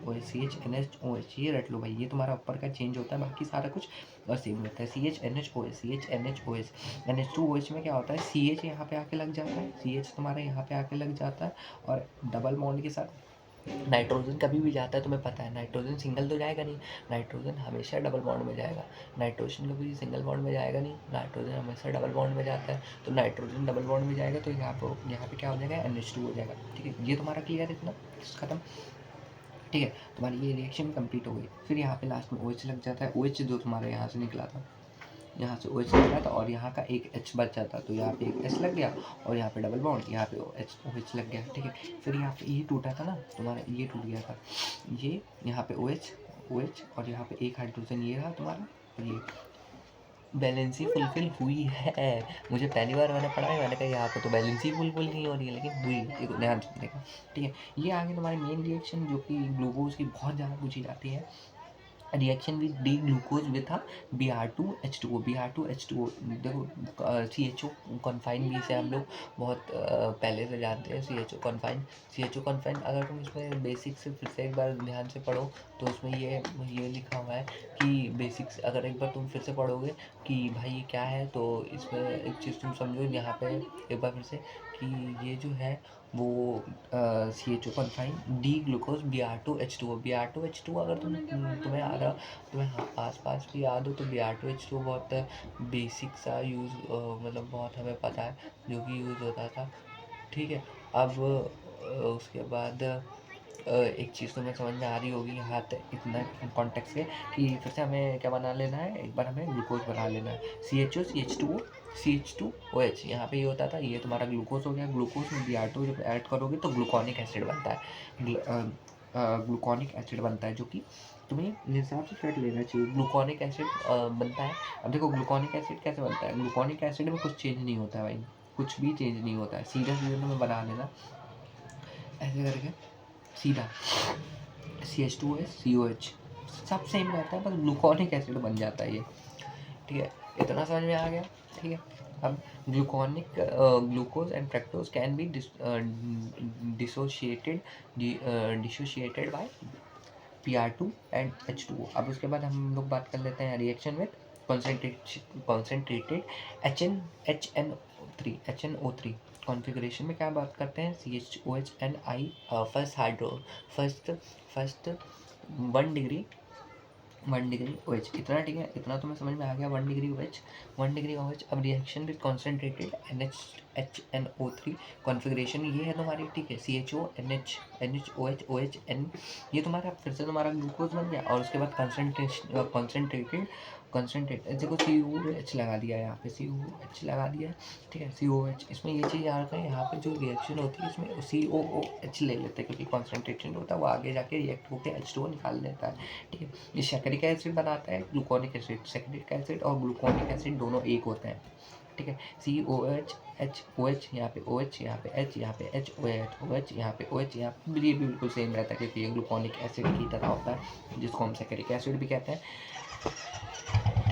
OH ये रट लो भाई, ये तुम्हारा ऊपर का चेंज होता है, बाकी सारा कुछ और सेम रहता है। CHNH OH NH2OH में क्या होता है, CH यहाँ पे आके लग जाता है, CH तुम्हारा यहाँ पे आके लग जाता है, और डबल बॉन्ड के साथ नाइट्रोजन कभी भी जाता है, तुम्हें पता है नाइट्रोजन सिंगल तो जाएगा नहीं, नाइट्रोजन हमेशा डबल बॉन्ड में जाएगा। नाइट्रोजन कभी सिंगल बॉन्ड में जाएगा नहीं, नाइट्रोजन हमेशा डबल बॉन्ड में जाता है। तो नाइट्रोजन डबल बॉन्ड में जाएगा तो यहाँ पे क्या हो जाएगा, NH2 हो जाएगा, ठीक है। ये तुम्हारा क्लियर है, इतना खत्म, ठीक है। तुम्हारी ये रिएक्शन कंप्लीट हो गई। फिर यहाँ पे लास्ट में OH लग जाता है, OH जो तुम्हारा यहाँ से निकला था, यहाँ से OH निकला था, और यहाँ का एक H बच जाता, तो यहाँ पे एक H लग गया, और यहाँ पे डबल बॉन्ड, यहाँ पे OH लग गया, ठीक है। फिर यहाँ पे ये टूटा था ना तुम्हारा, ये टूट गया था, ये यहाँ पे OH और यहाँ पे एक हाइड्रोजन ये रहा तुम्हारा, ये बैलेंस ही फुलफिल हुई है। मुझे पहली बार मैंने पढ़ा है, मैंने कहा यहाँ पे तो बैलेंस ही फुलफिल नहीं हो रही है, लेकिन हुई, देखो ध्यान से देखो, ठीक है। ये आगे तुम्हारी मेन रिएक्शन जो कि ग्लूकोज की बहुत ज़्यादा पूछी जाती है, reaction with D glucose with Br2H2O। देखो CHO कॉन्फाइन भी से हम लोग बहुत पहले से जानते हैं, CHO कॉन्फाइन अगर तुम इसमें बेसिक से फिर से एक बार ध्यान से पढ़ो तो उसमें ये लिखा हुआ है कि बेसिक्स, अगर एक बार तुम फिर से पढ़ोगे कि भाई ये क्या है, तो इसमें एक चीज़ तुम समझो यहाँ पे एक बार फिर से, कि ये जो है वो CHO confine D glucose Br2H2O अगर तुम्हें आ रहा, तुम्हें आस पास भी याद हो, तो Br2H2O बहुत बेसिक सा यूज़, मतलब बहुत हमें पता है जो कि यूज़ होता था, ठीक है। अब उसके बाद एक चीज़ तुम्हें समझ में आ रही होगी यहाँ तक इतना कॉन्टेक्स्ट से, कि फिर से हमें क्या बना लेना है, एक बार हमें ग्लूकोज बना लेना है, CHO CH2OH यहाँ पे ये होता था, ये तुम्हारा ग्लूकोज हो गया। ग्लूकोज में Br2 जब ऐड करोगे तो ग्लूकोनिक एसिड बनता है, ग्लूकोनिक एसिड बनता है, जो कि तुम्हें हिसाब से फिर लेना चाहिए। ग्लूकोनिक एसिड बनता है। अब देखो ग्लूकोनिक एसिड कैसे बनता है, ग्लूकोनिक एसिड में कुछ चेंज नहीं होता है भाई, कुछ भी चेंज नहीं होता है, सीधा तुम्हें बना लेना ऐसे करके, सीधा CH2OH COH सब सेम रहता है, बस ग्लूकोनिक एसिड बन जाता है ये, ठीक है। इतना समझ में आ गया, ठीक है। अब glucose and fructose can be dissociated by Pr2 and H2O। अब उसके बाद हम लोग बात कर लेते हैं reaction with concentrated HNO3 configuration में क्या बात करते हैं, CHOH and I first 1 degree OH, इतना ठीक है, इतना तुम्हें समझ में आ गया। 1 डिग्री OH अब reaction with concentrated HNO3 configuration ये है तुम्हारी, ठीक है। CHO NHOH OH N, ये तुम्हारा फिर से तुम्हारा ग्लूकोज बन गया, और उसके बाद कॉन्सेंट्रेटेड देखो COH लगा दिया है, यहाँ पे COH लगा दिया है, ठीक है। COH इसमें ये चीज़ याद रखना है, यहाँ पे जो रिएक्शन होती है इसमें COOH ले लेते हैं, क्योंकि कॉन्सेंट्रेशन होता है वो आगे जाके रिएक्ट होकर H2O निकाल देता है, ठीक है। ये सैकरिक एसिड बनाता है, ग्लूकोनिक एसिड, सैकरिक एसिड और ग्लूकोनिक एसिड दोनों एक होते हैं, ठीक है। COH HOH यहाँ पे OH, यहाँ पे H, यहाँ पे HOH यहाँ पे OH, यहाँ पे ये भी बिल्कुल सेम रहता है, क्योंकि ये ग्लूकोनिक एसिड की तरह होता है, जिसको हम सैकरिक एसिड भी कहते हैं,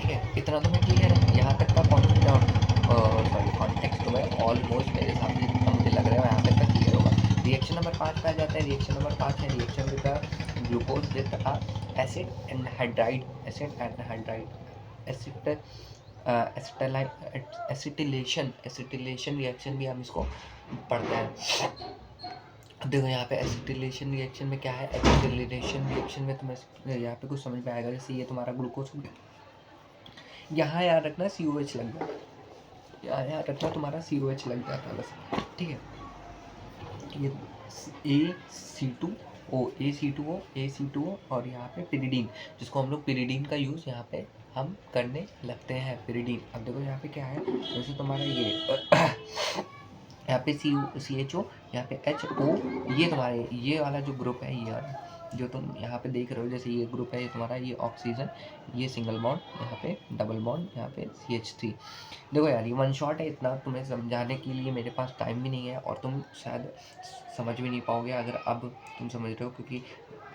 ठीक है। इतना तो मैं क्लियर है, यहाँ तक का कॉन्टेक्स्ट तो मैं ऑलमोस्ट मेरे हिसाब से जितना मुझे लग रहा है यहाँ तक का क्लियर होगा। रिएक्शन नंबर 5 पे आ जाता है। रिएक्शन नंबर 5 है reaction with glucose with acid anhydride acetylation reaction भी हम इसको पढ़ते हैं। अब देखो यहाँ पे एसिटिलेशन रिएक्शन में क्या है, एसिटिलेशन रिएक्शन में तुम्हें यहाँ पे कुछ समझ में आएगा। जैसे ये तुम्हारा ग्लूकोज हो गया, यहाँ याद रखना COH लग जाता है, यहाँ याद रखना तुम्हारा COH लग जाता है बस, ठीक है। ये AC2O और यहाँ पे पिरिडीन, जिसको हम लोग पिरिडीन का यूज़ यहाँ पे हम करने लगते हैं, पिरिडीन। अब देखो यहाँ पे क्या है, जैसे तुम्हारा ये यहाँ पे CHO, यहाँ पे HO, ये तुम्हारे ये वाला जो ग्रुप है, ये वाला जो तुम यहाँ पे देख रहे हो, जैसे ये ग्रुप है, ये तुम्हारा, ये ऑक्सीजन, ये सिंगल बॉन्ड, यहाँ पे डबल बॉन्ड, यहाँ पे CH3। देखो यार, ये वन शॉट है, इतना तुम्हें समझाने के लिए मेरे पास टाइम भी नहीं है, और तुम शायद समझ भी नहीं पाओगे अगर अब तुम समझ रहे हो, क्योंकि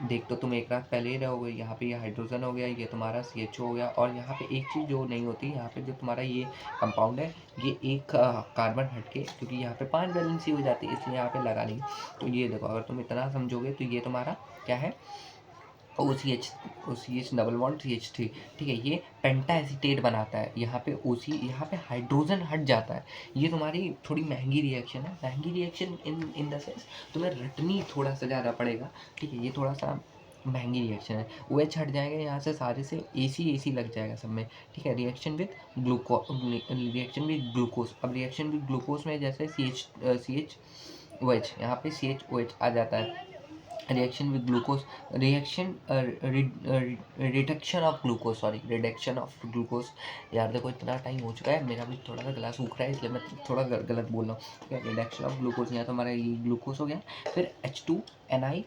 देख तो तुम एक रात पहले ही रहोगे। यहाँ पे ये हाइड्रोजन हो गया, ये तुम्हारा CHO हो गया, और यहाँ पे एक चीज़ जो नहीं होती, यहाँ पे जो तुम्हारा ये कंपाउंड है, ये एक कार्बन हटके, क्योंकि यहाँ पे 5 वैलेंसी हो जाती है, इसलिए यहाँ पे लगा नहीं। तो ये देखो, अगर तुम इतना समझोगे तो ये तुम्हारा क्या है, OCH डबल बॉन्ड CH3, ठीक है। ये पेंटा एसीटेट बनाता है, यहाँ पे यहाँ पे हाइड्रोजन हट जाता है। ये तुम्हारी थोड़ी महंगी रिएक्शन है, महंगी रिएक्शन इन द सेंस तुम्हें रटनी थोड़ा सा ज़्यादा पड़ेगा, ठीक है। ये थोड़ा सा महंगी रिएक्शन है। OH हट जाएगा यहाँ से, सारे से AC लग जाएगा सब में, ठीक है। Reaction with glucose. अब रिएक्शन विद ग्लूकोज में जैसे CHOH, यहाँ पे CHOH आ जाता है। Reaction with glucose, reaction reduction of glucose, sorry, reduction of glucose. यार देखो, इतना टाइम हो चुका है, मेरा भी थोड़ा सा गला सूख रहा है, इसलिए मैं थोड़ा गलत बोल रहा हूँ, ठीक है। रिडक्शन ऑफ ग्लूकोज, यहाँ तो हमारा ये ग्लूकोज हो गया। फिर H2NI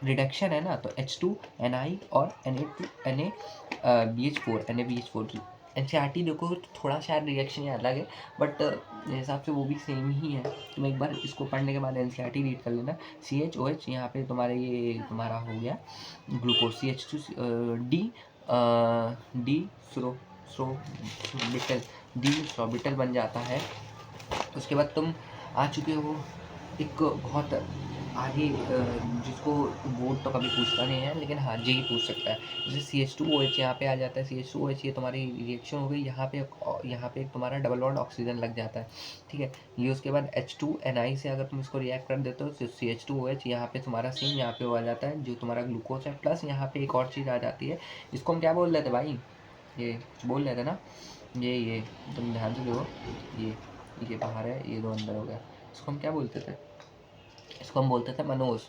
रिडक्शन है ना, तो H2NI और NaBH4 NCERT देखो, थोड़ा शायद रिएक्शन ये अलग है, बट मेरे हिसाब से वो भी सेम ही है। तुम एक बार इसको पढ़ने के बाद NCERT रीड कर लेना। CHOH, यहाँ पे तुम्हारे ये तुम्हारा हो गया ग्लूकोज, CH2 डी स्ट्रोबिटल बन जाता है। उसके बाद तुम आ चुके हो एक बहुत आगे, जिसको बोर्ड तो कभी पूछता नहीं है, लेकिन हाँ JEE पूछ सकता है। जैसे CH2OH यहाँ पे आ जाता है, CH2OH ये तुम्हारी रिएक्शन हो गई, यहाँ पे एक तुम्हारा डबल बॉन्ड ऑक्सीजन लग जाता है, ठीक है। ये उसके बाद H2NI से अगर तुम इसको रिएक्ट कर देते हो तो CH2OH यहाँ पे तुम्हारा सेम यहाँ पे हो जाता है, जो तुम्हारा ग्लूकोज है, प्लस यहाँ पे एक और चीज़ आ जाती है। इसको हम क्या बोल रहे थे भाई, ये बोल रहे थे ना, ये तुम ध्यान से देखो, ये बाहर है, ये दो अंदर हो गया। इसको हम क्या बोलते थे, इसको हम बोलते थे मनोज,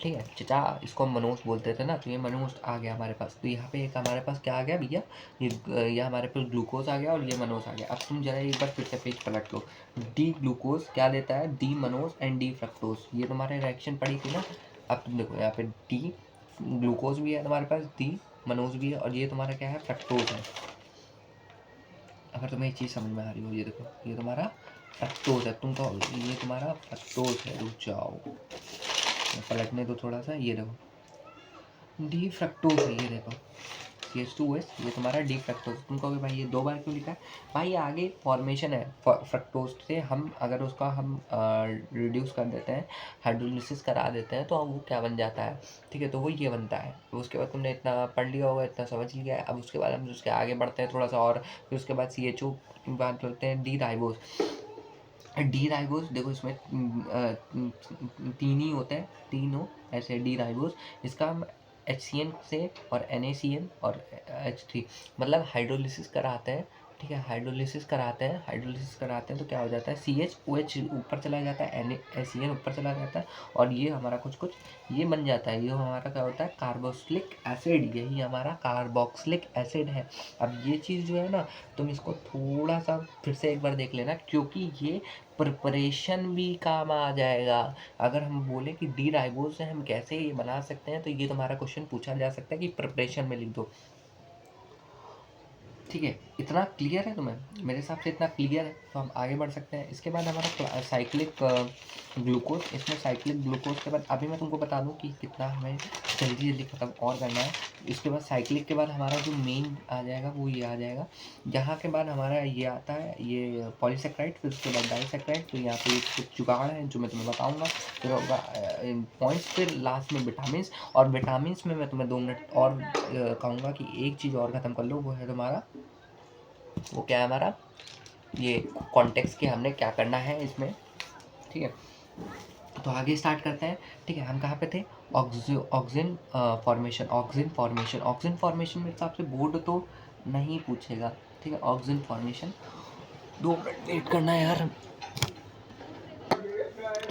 ठीक है चचा, इसको हम मनोज बोलते थे ना। तो ये मनोज आ गया हमारे पास, तो यहाँ पे एक हमारे पास क्या आ गया भैया, ये हमारे पास ग्लूकोज आ गया और ये मनोज आ गया। अब तुम जरा एक बार फिर से पेज पलट लो। डी ग्लूकोज क्या देता है, D Manoj and D fructose, ये तुम्हारे रिएक्शन पड़ी थी ना। अब तुम देखो, यहाँ पे डी ग्लूकोज भी है तुम्हारे पास, डी मनोज भी है, और ये तुम्हारा क्या है, फ्रक्टोज है। अगर तुम्हें एक चीज़ समझ में आ रही हो, ये देखो, ये तुम्हारा फ्रक्टोज है, तुम कहो ये तुम्हारा फ्रक्टोज है। रुक जाओ, पलटने दो थोड़ा सा, ये देखो डी फ्रक्टोज है, ये देखो CH2OH, ये तुम्हारा डी फ्रक्टोज। तुम कहोगे भाई ये 2 बार क्यों लिखा है, भाई ये आगे फॉर्मेशन है फ्रक्टोज से। हम अगर उसका हम रिड्यूस कर देते हैं, हाइड्रोलिसिस करा देते हैं, तो वो क्या बन जाता है, ठीक है। तो वो ये बनता है। तो उसके बाद तुमने इतना पढ़ लिया होगा, इतना समझ लिया है। अब उसके बाद हम उसके आगे बढ़ते हैं थोड़ा सा और, फिर उसके बाद CHO की बात करते हैं, डी राइबोज। डी राइबोज देखो, इसमें 3 ही होते हैं, तीनों ऐसे डी राइबोज। इसका हम HCN से और NaCN और H3 मतलब हाइड्रोलिसिस कराते हैं, ठीक है। हाइड्रोलिसिस कराते हैं तो क्या हो जाता है, CHOH ऊपर चला जाता है, NaCN ऊपर चला जाता है, और ये हमारा कुछ ये बन जाता है। ये हमारा क्या होता है, कार्बोक्सिलिक एसिड, यही हमारा कार्बोक्सिलिक एसिड है। अब ये चीज़ जो है ना, तुम इसको थोड़ा सा फिर से एक बार देख लेना, क्योंकि ये प्रिपरेशन भी काम आ जाएगा। अगर हम बोले कि डी राइबोज से हम कैसे ये बना सकते हैं, तो ये तुम्हारा क्वेश्चन पूछा जा सकता है कि प्रिपरेशन में लिख दो, ठीक है। इतना क्लियर है तुम्हें, मेरे हिसाब से इतना क्लियर है, तो हम आगे बढ़ सकते हैं। इसके बाद हमारा साइक्लिक ग्लूकोज, इसमें साइक्लिक ग्लूकोज के बाद अभी मैं तुमको बता दूं कि कितना हमें जल्दी जल्दी ख़त्म और करना है। इसके बाद साइक्लिक के बाद हमारा जो मेन आ जाएगा वो ये आ जाएगा, जहाँ के बाद हमारा ये आता है, ये पॉलीसेक्राइड, फिर उसके बाद डाइसेक्राइड। तो यहाँ पे कुछ जुगाड़ है जो मैं तुम्हें बताऊँगा, फिर होगा पॉइंट्स, फिर लास्ट में विटामिन। और विटामिन में मैं तुम्हें 2 मिनट और कहूँगा कि एक चीज़ और ख़त्म कर लो, वो है तुम्हारा, वो क्या है हमारा, ये कॉन्टेक्स्ट के हमने क्या करना है इसमें, ठीक है। तो आगे स्टार्ट करते हैं, ठीक है। हम कहाँ पे थे, ऑक्सिन फॉर्मेशन मेरे हिसाब से बोर्ड तो नहीं पूछेगा, ठीक है। ऑक्सिन फॉर्मेशन 2 मिनट वेट करना है यार।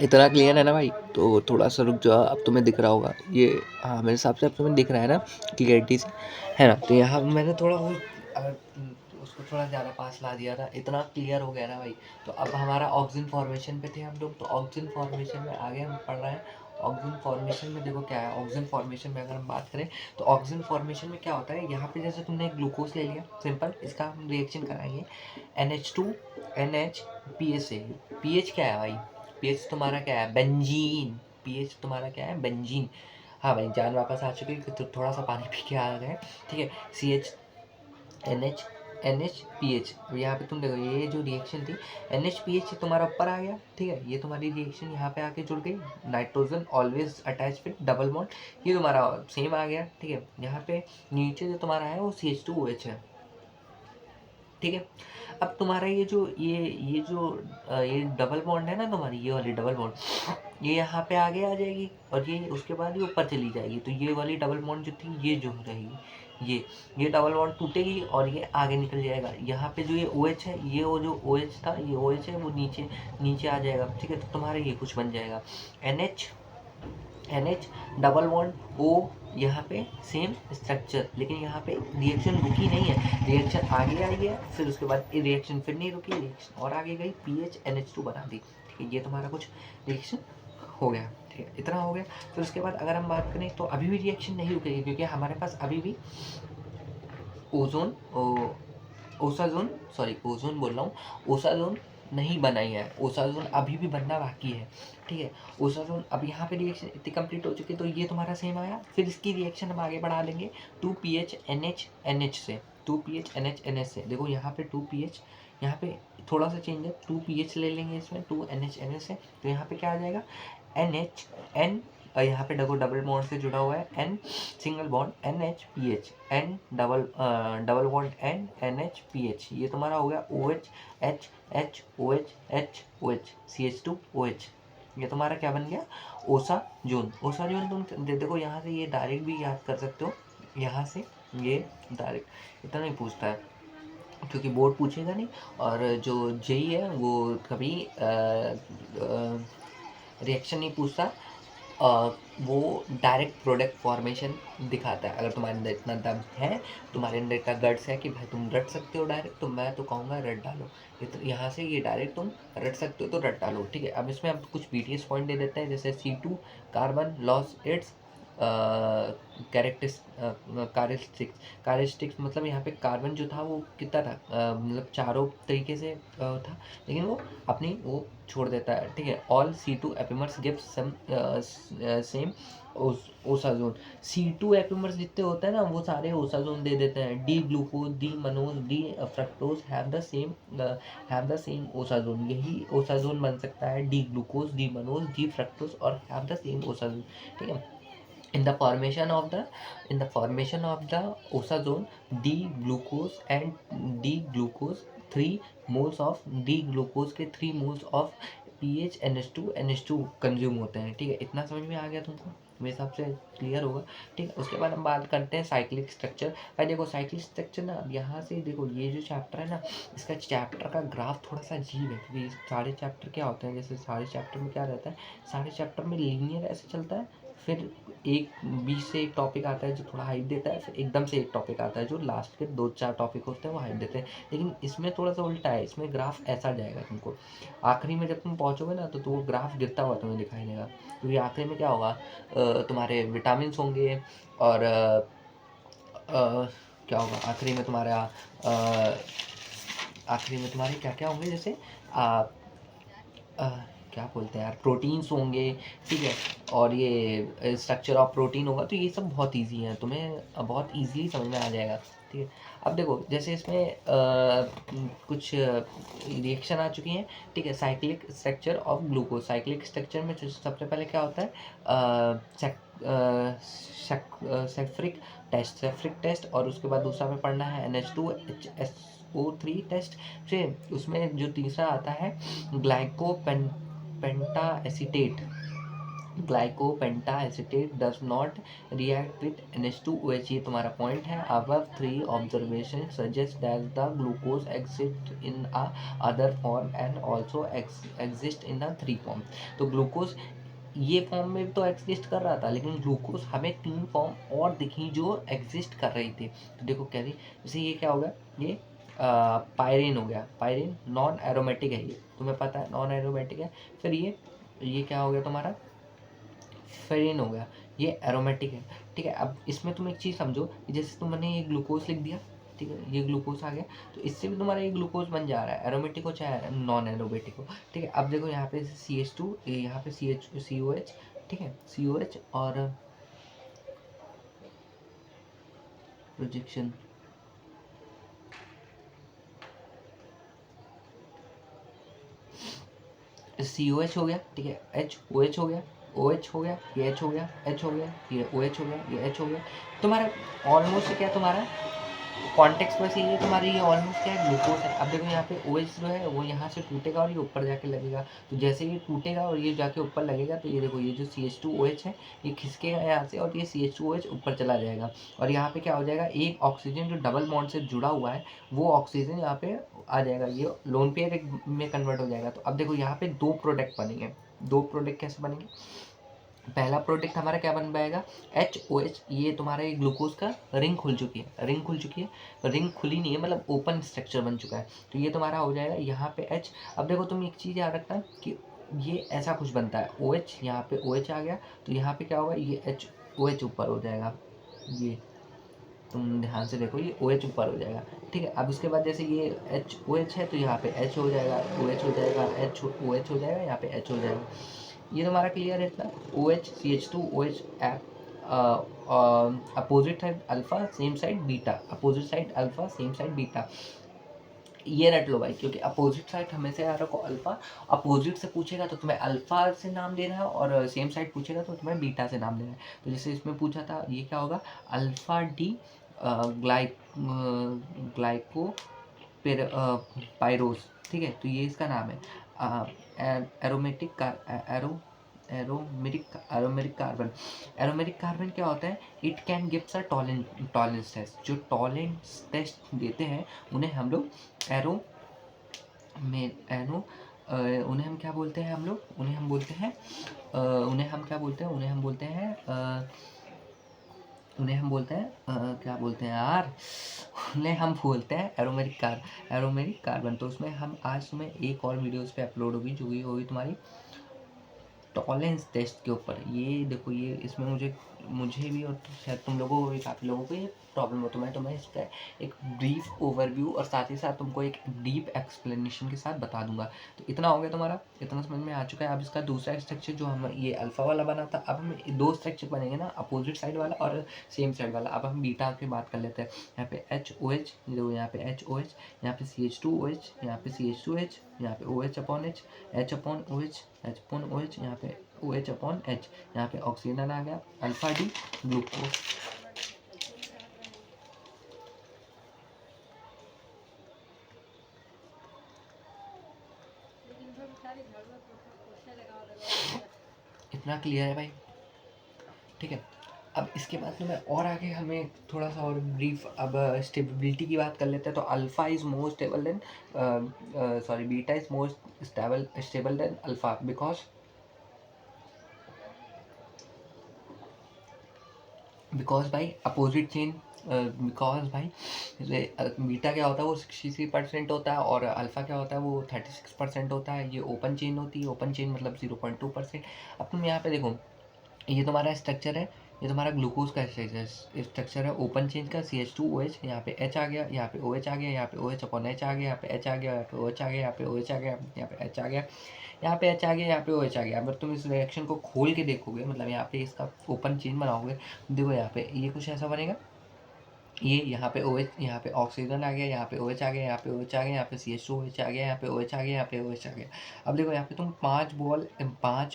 इतना क्लियर है ना भाई, तो थोड़ा सा रुक जाओ। अब तुम्हें दिख रहा होगा ये, हाँ मेरे हिसाब से अब तुम्हें दिख रहा है ना क्लियरिटी से, है ना। तो यहाँ मैंने थोड़ा वो अगर उसको थोड़ा ज़्यादा पास ला दिया था, इतना क्लियर हो गया ना भाई। तो अब हमारा ऑक्सिन फॉर्मेशन पे थे हम लोग, तो ऑक्सिन फॉर्मेशन में आगे हम पढ़ रहे हैं ऑक्सीजन फॉर्मेशन में देखो क्या है, ऑक्सीजन फॉर्मेशन में अगर हम बात करें तो ऑक्सीजन फॉर्मेशन में क्या होता है, यहाँ पे जैसे तुमने ग्लूकोज ले लिया सिंपल, इसका हम रिएक्शन कराएंगे NH2 NH से। पीएच क्या है भाई, पीएच तुम्हारा क्या है, बेंजीन। पीएच तुम्हारा क्या है, बेंजीन। हाँ भाई जान वापस आ चुकी है, तो थोड़ा सा पानी पी के आ गए, ठीक है। CH NH यहाँ पे तुम देखो ये जो रिएक्शन थी NH तुम्हारा ऊपर आ गया, ठीक है। ये तुम्हारी रिएक्शन यहाँ पे आके जुड़ गई, nitrogen always attach with double bond, ये तुम्हारा सेम आ गया, ठीक है। यहाँ पे नीचे जो तुम्हारा है वो CH2OH है, ठीक है। अब तुम्हारा ये जो ये डबल बॉन्ड है ना तुम्हारी, ये वाली डबल बॉन्ड ये यहाँ पे आगे आ जाएगी और ये उसके बाद ये ऊपर चली जाएगी, तो ये वाली डबल बॉन्ड जो थी ये जो रहेगी, ये डबल बॉन्ड टूटेगी और ये आगे निकल जाएगा। यहाँ पे जो ये OH है, ये वो जो OH था, ये OH है वो नीचे नीचे आ जाएगा, ठीक है। तो तुम्हारा ये कुछ बन जाएगा NH डबल बॉन्ड O, यहाँ पे सेम स्ट्रक्चर, लेकिन यहाँ पे रिएक्शन रुकी नहीं है, रिएक्शन आगे आई है, फिर उसके बाद रिएक्शन फिर नहीं रुकी, रिएक्शन और आगे गई, PH NH2 बना दी, ठीक है। ये तुम्हारा कुछ रिएक्शन हो गया, ठीक है, इतना हो गया। फिर उसके बाद अगर हम बात करें तो अभी भी रिएक्शन नहीं रुकेगी, क्योंकि हमारे पास अभी भी ओजोन ओजोन बोल रहा हूँ, ओसाजोन नहीं बनाई है, ओसाजोन अभी भी बनना बाकी है, ठीक है। ओसाजोन अब यहाँ पे रिएक्शन इतनी कंप्लीट हो चुकी है, तो ये तुम्हारा सेम आया, फिर इसकी रिएक्शन हम आगे बढ़ा लेंगे 2PH NH से, 2PH NH से। देखो यहाँ पे 2PH, यहाँ पे थोड़ा सा चेंज है, 2PH ले लेंगे इसमें 2NH से, तो यहाँ पे क्या आ जाएगा NHN, यहाँ पे डबल बॉन्ड से जुड़ा हुआ है N, single bond NHPH, N double bond NHPH, ये तुम्हारा हो गया OH CH2OH, ये तुम्हारा क्या बन गया, ओसा जोन। ओसा जोन तुम देखो यहाँ से ये डायरेक्ट भी याद कर सकते हो, यहाँ से ये डायरेक्ट इतना नहीं पूछता है, क्योंकि बोर्ड पूछेगा नहीं, और जो जेई है वो कभी रिएक्शन नहीं पूछता, वो डायरेक्ट प्रोडक्ट फॉर्मेशन दिखाता है। अगर तुम्हारे अंदर इतना दम है, तुम्हारे अंदर इतना गट्स है कि भाई तुम रट सकते हो डायरेक्ट, तो मैं तो कहूँगा रट डालो, यहाँ से ये डायरेक्ट तुम रट सकते हो तो रट डालो, ठीक है। अब इसमें अब कुछ BTS पॉइंट दे देते हैं, जैसे C2 carbon loss it's characteristics, मतलब यहाँ पे कार्बन जो था वो कितना था, मतलब चारों तरीके से था, लेकिन वो अपनी वो छोड़ देता है, ठीक है। All C2 epimers give some same osazone, C2 epimers जितने होते हैं ना वो सारे ओसाजोन दे देते हैं। D glucose, D Manoj, D fructose have the same osazone, यही ओसाजोन बन सकता है, D glucose, D Manoj, D fructose और हैव द सेम ओसाजोन, ठीक है। in the formation of the osazone, D-glucose and D-glucose 3 moles of D-glucose के 3 moles of PH NH2 consume होते हैं, ठीक है। इतना समझ में आ गया तुमको, मेरे हिसाब से क्लियर होगा, ठीक है। उसके बाद हम बात करते हैं साइक्लिक स्ट्रक्चर। भाई देखो साइक्लिक स्ट्रक्चर ना, अब यहाँ से देखो ये जो चैप्टर है ना, इसका चैप्टर का ग्राफ थोड़ा सा अजीब है, क्योंकि सारे चैप्टर क्या होते हैं, जैसे सारे चैप्टर में क्या रहता है, सारे चैप्टर में लीनियर ऐसे चलता है, फिर एक बीच से एक टॉपिक आता है जो थोड़ा हाइप देता है, फिर एकदम से एक टॉपिक आता है जो लास्ट के 2-4 टॉपिक होते हैं वो हाइप देते हैं, लेकिन इसमें थोड़ा सा उल्टा है, इसमें ग्राफ ऐसा जाएगा तुमको, आखिरी में जब तुम पहुँचोगे ना तो वो ग्राफ गिरता हुआ तुम्हें दिखाई देगा, क्योंकि आखिरी में क्या होगा, तुम्हारे विटामिन होंगे, और क्या होगा आखिरी में तुम्हारा, आखिरी में तुम्हारे क्या क्या होंगे, जैसे क्या बोलते हैं यार, प्रोटीन्स होंगे, ठीक है, और ये स्ट्रक्चर ऑफ प्रोटीन होगा, तो ये सब बहुत इजी है, तुम्हें बहुत इजीली समझ में आ जाएगा, ठीक है। अब देखो जैसे इसमें कुछ रिएक्शन आ चुकी हैं, ठीक है। Cyclic structure of glucose, cyclic structure में सबसे पहले क्या होता है, सेफ्रिक टेस्ट, और उसके बाद दूसरा में पढ़ना है NH2HSO3 टेस्ट, फिर उसमें जो तीसरा आता है glucopenta acetate does not react with NH2OH, ये तुम्हारा पॉइंट है। above 3 observation suggest that the glucose exist in a other form and also exist in a 3 form, तो ग्लूकोज ये फॉर्म में तो एग्जिस्ट कर रहा था, लेकिन ग्लूकोज हमें 3 फॉर्म और दिखी जो एग्जिस्ट कर रही थी, तो देखो क्या थी, जैसे ये क्या होगा, ये पायरिन हो गया, पायरिन नॉन एरोमेटिक है, ये तुम्हें पता है नॉन एरोमेटिक है। फिर ये क्या हो गया तुम्हारा फेरिन हो गया, ये एरोमेटिक है। ठीक है, अब इसमें तुम एक चीज़ समझो कि जैसे तुमने ये ग्लूकोज लिख दिया, ठीक है, ये ग्लूकोज आ गया, तो इससे भी तुम्हारा ये ग्लूकोज बन जा रहा है, एरोमेटिक हो चाहे नॉन एरोमेटिक हो। ठीक है, अब देखो यहाँ पे CH2, यहाँ पे COH, ठीक है, COH और प्रोजेक्शन, COH हो गया, ठीक है, HOH हो गया, OH हो गया, ये H हो गया, H हो गया, ये OH हो गया, ये H हो गया। तुम्हारा ऑलमोस्ट क्या तुम्हारा कॉन्टेक्स्ट बस ये तुम्हारी ये ऑलमोस्ट क्या है, ग्लूकोज है। अब देखो यहाँ पे OH जो है वो यहाँ से टूटेगा और ये ऊपर जाके लगेगा, तो जैसे ये टूटेगा और ये जाके ऊपर लगेगा, तो ये देखो ये जो CH2OH है ये खिसकेगा यहाँ से और ये CH2OH ऊपर चला जाएगा, और यहाँ पे क्या हो जाएगा, एक ऑक्सीजन जो डबल बॉन्ड से जुड़ा हुआ है वो ऑक्सीजन यहाँ पे आ जाएगा, ये लोन पेयर में कन्वर्ट हो जाएगा। तो अब देखो यहाँ पे दो प्रोडक्ट बनेंगे। दो प्रोडक्ट कैसे बनेंगे, पहला प्रोडक्ट हमारा क्या बन पाएगा, HOH, ये तुम्हारा ये ग्लूकोज का रिंग खुल चुकी है, रिंग खुल चुकी है, रिंग खुली नहीं है मतलब ओपन स्ट्रक्चर बन चुका है, तो ये तुम्हारा हो जाएगा यहाँ पे H। अब देखो तुम एक चीज़ याद रखना कि ये ऐसा कुछ बनता है OH, यहाँ पे OH आ गया, तो यहाँ पे क्या होगा, ये HOH ऊपर हो जाएगा, ये तुम ध्यान से देखो ये OH ऊपर हो जाएगा। ठीक है, अब उसके बाद जैसे ये HOH है तो यहाँ पे H हो जाएगा, OH हो जाएगा, OH हो जाएगा, यहाँ पे H हो जाएगा। ये तुम्हारा क्लियर है इतना, OH CH2 OH opposite side alpha same side beta, opposite side alpha same side beta, ये रट लो भाई, क्योंकि अपोजिट साइड हमेशा याद रखो अल्फा, अपोजिट से पूछेगा तो तुम्हें अल्फा से नाम देना है और सेम साइड पूछेगा तो तुम्हें बीटा से नाम देना है। तो जैसे इसमें पूछा था ये क्या होगा, अल्फा डी ग्लाइको फिर पायरोस, ठीक है, तो ये इसका नाम है aromatic aromatic carbon. Aromatic carbon क्या होता है, it can gives a Tollens test, जो टॉलेंस टेस्ट देते हैं उन्हें हम लोग एरो में एनो उन्हें हम क्या बोलते हैं, हम लोग उन्हें हम बोलते हैं उन्हें हम क्या बोलते हैं, उन्हें हम बोलते हैं उन्हें हम बोलते हैं क्या बोलते हैं यार, उन्हें हम बोलते हैं एरोमेरिक कार्बन। तो उसमें हम आज तुम्हें एक और वीडियोस पे अपलोड होगी जो ये होगी तुम्हारी टॉलेंस टेस्ट के ऊपर। ये देखो ये इसमें मुझे भी और शायद तुम लोगों को भी, काफ़ी लोगों को ये प्रॉब्लम हो, तो मैं इसका एक ब्रीफ ओवरव्यू और साथ ही साथ तुमको एक डीप एक्सप्लेनेशन के साथ बता दूंगा। तो इतना हो गया तुम्हारा, इतना समझ में आ चुका है। अब इसका दूसरा स्ट्रक्चर जो हम ये अल्फा वाला बना था, अब हम दो स्ट्रक्चर बनेंगे ना, अपोजिट साइड वाला और सेम साइड वाला। अब हम बीटा की बात कर लेते हैं। यहाँ पे HOH, जो यहाँ पे HOH, यहाँ पे CH2OH, यहाँ पे CH2H, यहाँ पे OH upon H, H upon OH, H upon OH, यहाँ पे OH अपॉन H, यहाँ पे ऑक्सीजन आ गया, अल्फा डी ग्लूकोज। इतना क्लियर है भाई, ठीक है। अब इसके बाद तो मैं और आगे हमें थोड़ा सा और ब्रीफ, अब स्टेबिलिटी की बात कर लेते हैं। तो alpha is more stable then sorry beta is more stable then alpha, because भाई अपोजिट चेन, बिकॉज भाई बीटा क्या होता है वो 63% होता है और अल्फ़ा क्या होता है वो 36% होता है। ये ओपन चेन होती है, ओपन चेन मतलब 0.2%। अब तुम यहाँ पे देखो, ये तुम्हारा स्ट्रक्चर है, ये तुम्हारा ग्लूकोज का स्ट्रक्चर है ओपन चेन का, CH2OH, यहाँ पे H आ गया, यहाँ पे OH आ गया, यहाँ पे OH अपॉन H आ गया, यहाँ पे H आ गया, यहाँ पे OH आ गया, यहाँ पे OH आ गया, यहाँ पे H आ गया, यहाँ पे H आ गया, यहाँ पे OH आ गया। अगर तुम इस रिएक्शन को खोल के देखोगे, मतलब यहाँ पे इसका ओपन चेन बनाओगे, देखो यहाँ पे ये कुछ ऐसा बनेगा, ये यहाँ पे OH, यहाँ पे ऑक्सीजन आ गया, यहाँ पे OH आ गया, यहाँ पे OH आ गया, यहाँ पे CH2OH आ गया, यहाँ पे OH आ गया, यहाँ पे OH आ गया। अब देखो यहाँ पे तुम पांच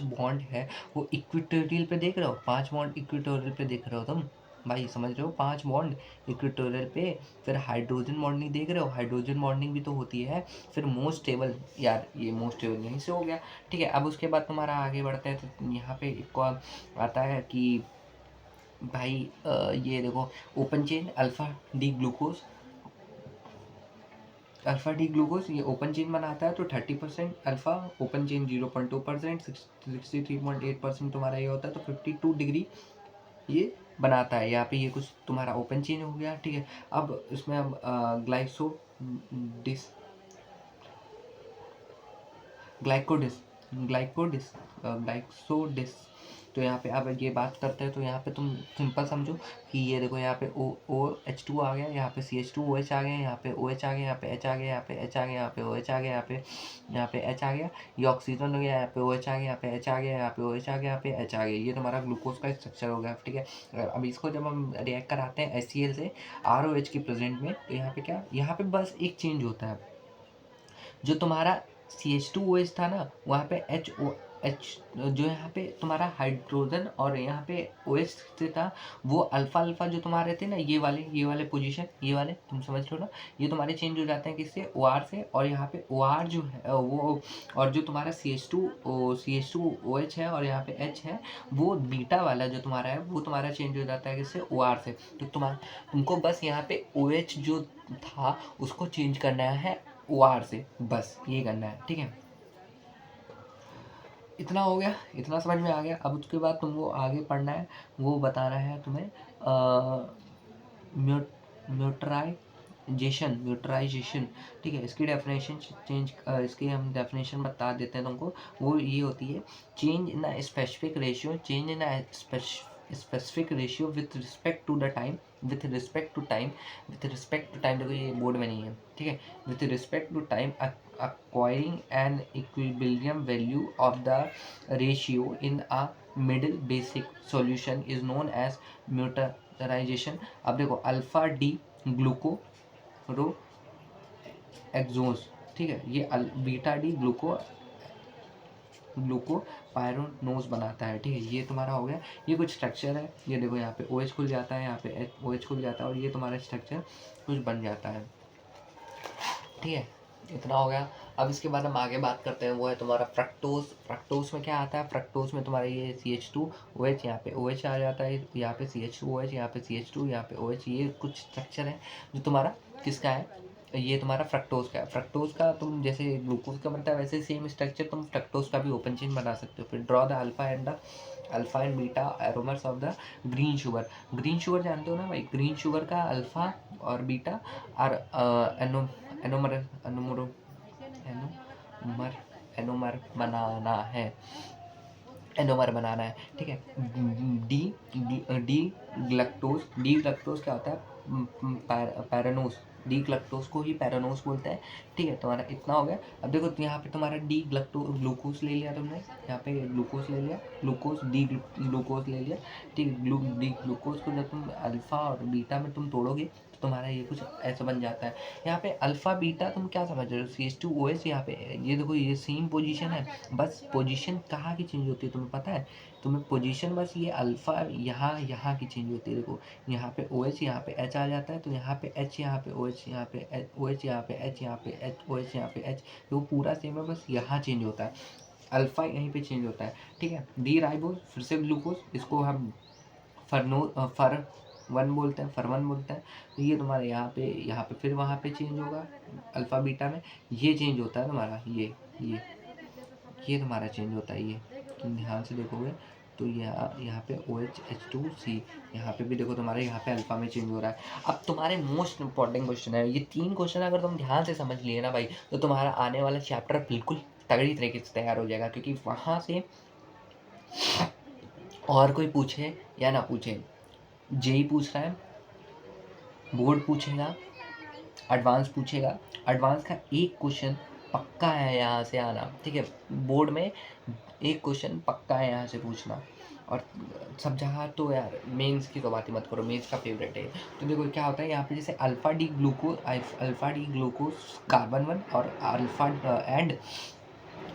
बॉन्ड है वो इक्विटोरियल पे देख रहे हो, पांच बॉन्ड इक्विटोरियल पे देख रहे हो तुम भाई, समझ रहे हो, पांच बॉन्ड इक्विटोरियल पे। फिर हाइड्रोजन बॉन्डिंग देख रहे हो, हाइड्रोजन बॉन्डिंग भी तो होती है। फिर मोस्ट स्टेबल, यार ये मोस्ट स्टेबल यहीं से हो गया, ठीक है। अब उसके बाद तुम्हारा आगे बढ़ते हैं, तो यहाँ पे एक और आता है कि भाई ये देखो open chain alpha D glucose ये ओपन चेन बनाता है, तो 30% अल्फा, ओपन चेन 0.2%, 63.8% तुम्हारा ये होता है, तो 52 डिग्री ये बनाता है। यहाँ पे ये कुछ तुम्हारा ओपन चेन हो गया, ठीक है। अब इसमें अब ग्लाइकोडिस ग्लाइकोडिस ग्लाइकोडिस ग्लाइकोडिस तो यहाँ पे अब ये बात करते हैं, तो यहाँ पे तुम सिंपल समझो कि ये देखो यहाँ पे OH2 आ गया, यहाँ पे CH2OH आ गया, यहाँ पे OH आ गया, यहाँ पे H आ गया, यहाँ पे H आ गया, यहाँ पे OH आ गया, यहाँ पे H आ गया, ये ऑक्सीजन हो गया, यहाँ पे OH आ गया, यहाँ पे H आ गया, यहाँ पे OH आ गया, यहाँ पे H आ गया। ये तुम्हारा ग्लूकोज का स्ट्रक्चर हो गया, ठीक है। अब इसको जब हम रिएक्ट कराते हैं HCl से ROH की प्रेजेंट में, तो यहाँ पे क्या, यहाँ पे बस एक चेंज होता है, जो तुम्हारा CH2OH था ना, वहाँ पे H जो यहाँ पे तुम्हारा हाइड्रोजन और यहाँ पे OH से था, वो अल्फा अल्फा जो तुम्हारे थे ना, ये वाले पोजीशन, ये वाले तुम समझ लो ना, ये तुम्हारे चेंज हो जाते हैं किससे, OR से। और यहाँ पे OR जो है वो, और जो तुम्हारा CH2OH है और यहाँ पे H है, वो बीटा वाला जो तुम्हारा है वो तुम्हारा चेंज हो जाता है किससे, OR से। तो तुमको बस यहाँ पे OH जो था उसको चेंज करना है OR से, बस ये करना है, ठीक है। इतना हो गया, इतना समझ में आ गया। अब उसके बाद तुमको आगे पढ़ना है, वो बताना है तुम्हें म्यूटराइजेशन, ठीक है। इसकी डेफिनेशन चेंज, इसकी हम डेफिनेशन बता देते हैं तुमको। वो ये होती है, change in a specific ratio, change in a specific ratio with respect to the time, with respect to time, देखो ये बोर्ड में नहीं है, ठीक है। With respect to time acquiring an equilibrium value of the ratio in a middle basic solution is known as mutarization। अब देखो alpha D ग्लूकोरो एक्सोस, ठीक है, ये बीटा डी ग्लूको पायरोनोस बनाता है, ठीक है। ये तुम्हारा हो गया, ये कुछ स्ट्रक्चर है, ये देखो यहाँ पे OH खुल जाता है, यहाँ पे OH खुल जाता है, और ये तुम्हारा स्ट्रक्चर कुछ बन जाता है, ठीक है। इतना हो गया। अब इसके बाद हम आगे बात करते हैं, वो है तुम्हारा फ्रक्टोज। फ्रक्टोज में क्या आता है, फ्रक्टोज में तुम्हारा ये CH2OH, यहाँ पे OH आ जाता है, यहाँ पे CH2OH, यहाँ पे CH2, यहाँ पे OH, ये कुछ स्ट्रक्चर है जो तुम्हारा किसका है, ये तुम्हारा फ्रक्टोज का है। फ्रक्टोज का तुम जैसे ग्लूकोज का बनता है वैसे सेम स्ट्रक्चर तुम फ्रक्टोज का भी ओपन चेन बना सकते हो। फिर draw the alpha and beta anomers of the green sugar. Green sugar जानते हो ना भाई, ग्रीन शुगर का अल्फा और बीटा और एनोमर बनाना है, ठीक है। डी ग्लक्टोज क्या होता है, पैरानोस, डी ग्लक्टोज को ही पैरानोस बोलते हैं, ठीक है। तुम्हारा इतना हो गया। अब देखो यहाँ पे तुम्हारा ग्लूकोज ले लिया तुमने, यहाँ पे ग्लूकोज ले लिया, ग्लूकोज ले लिया, ठीक है। डी ग्लूकोज को जब तुम अल्फा और बीटा में तुम तोड़ोगे तो तुम्हारा ये कुछ ऐसा बन जाता है। यहाँ पे अल्फा बीटा तुम क्या समझ रहे हो, CH2OH, यहाँ पे ये देखो ये सेम पोजीशन है, बस पोजीशन कहाँ की चेंज होती है तुम्हें पता है, तुम्हें पोजीशन बस ये अल्फा यहाँ की चेंज होती है। देखो यहाँ पे OH, यहाँ पे H आ जाता है, तो यहाँ पे H, यहाँ पे OH, यहाँ पे OH, यहाँ पे H, यहाँ पे H, OH, यहाँ पे H, तो पूरा सेम है, बस यहाँ चेंज होता है, अल्फा यहीं पे चेंज होता है, ठीक है। डी राइबोज फिर से ग्लूकोज, इसको हम फर1 बोलते हैं। तो ये तुम्हारे यहाँ पे फिर वहाँ पे चेंज होगा अल्फा बीटा में, ये चेंज होता है तुम्हारा, ये तुम्हारा चेंज होता है, ये तुम ध्यान से देखोगे तो यहाँ पे OH H2C, यहाँ पे भी देखो तुम्हारे यहाँ पे अल्फा में चेंज हो रहा है। अब तुम्हारे मोस्ट इंपॉर्टेंट क्वेश्चन है, ये 3 क्वेश्चन अगर तुम ध्यान से समझ लिए ना भाई, तो तुम्हारा आने वाला चैप्टर बिल्कुल तगड़ी तरीके से तैयार हो जाएगा, क्योंकि वहाँ से और कोई पूछे या ना पूछे, जेई पूछ रहा है, बोर्ड पूछेगा, एडवांस पूछेगा, एडवांस का एक क्वेश्चन पक्का है यहाँ से आना, ठीक है। बोर्ड में एक क्वेश्चन पक्का है यहाँ से पूछना, और सब जगह तो यार मेंस की तो बात ही मत करो, मेंस का फेवरेट है। तो देखो क्या होता है यहाँ पे, जैसे अल्फा डी ग्लूकोज कार्बन 1 और alpha and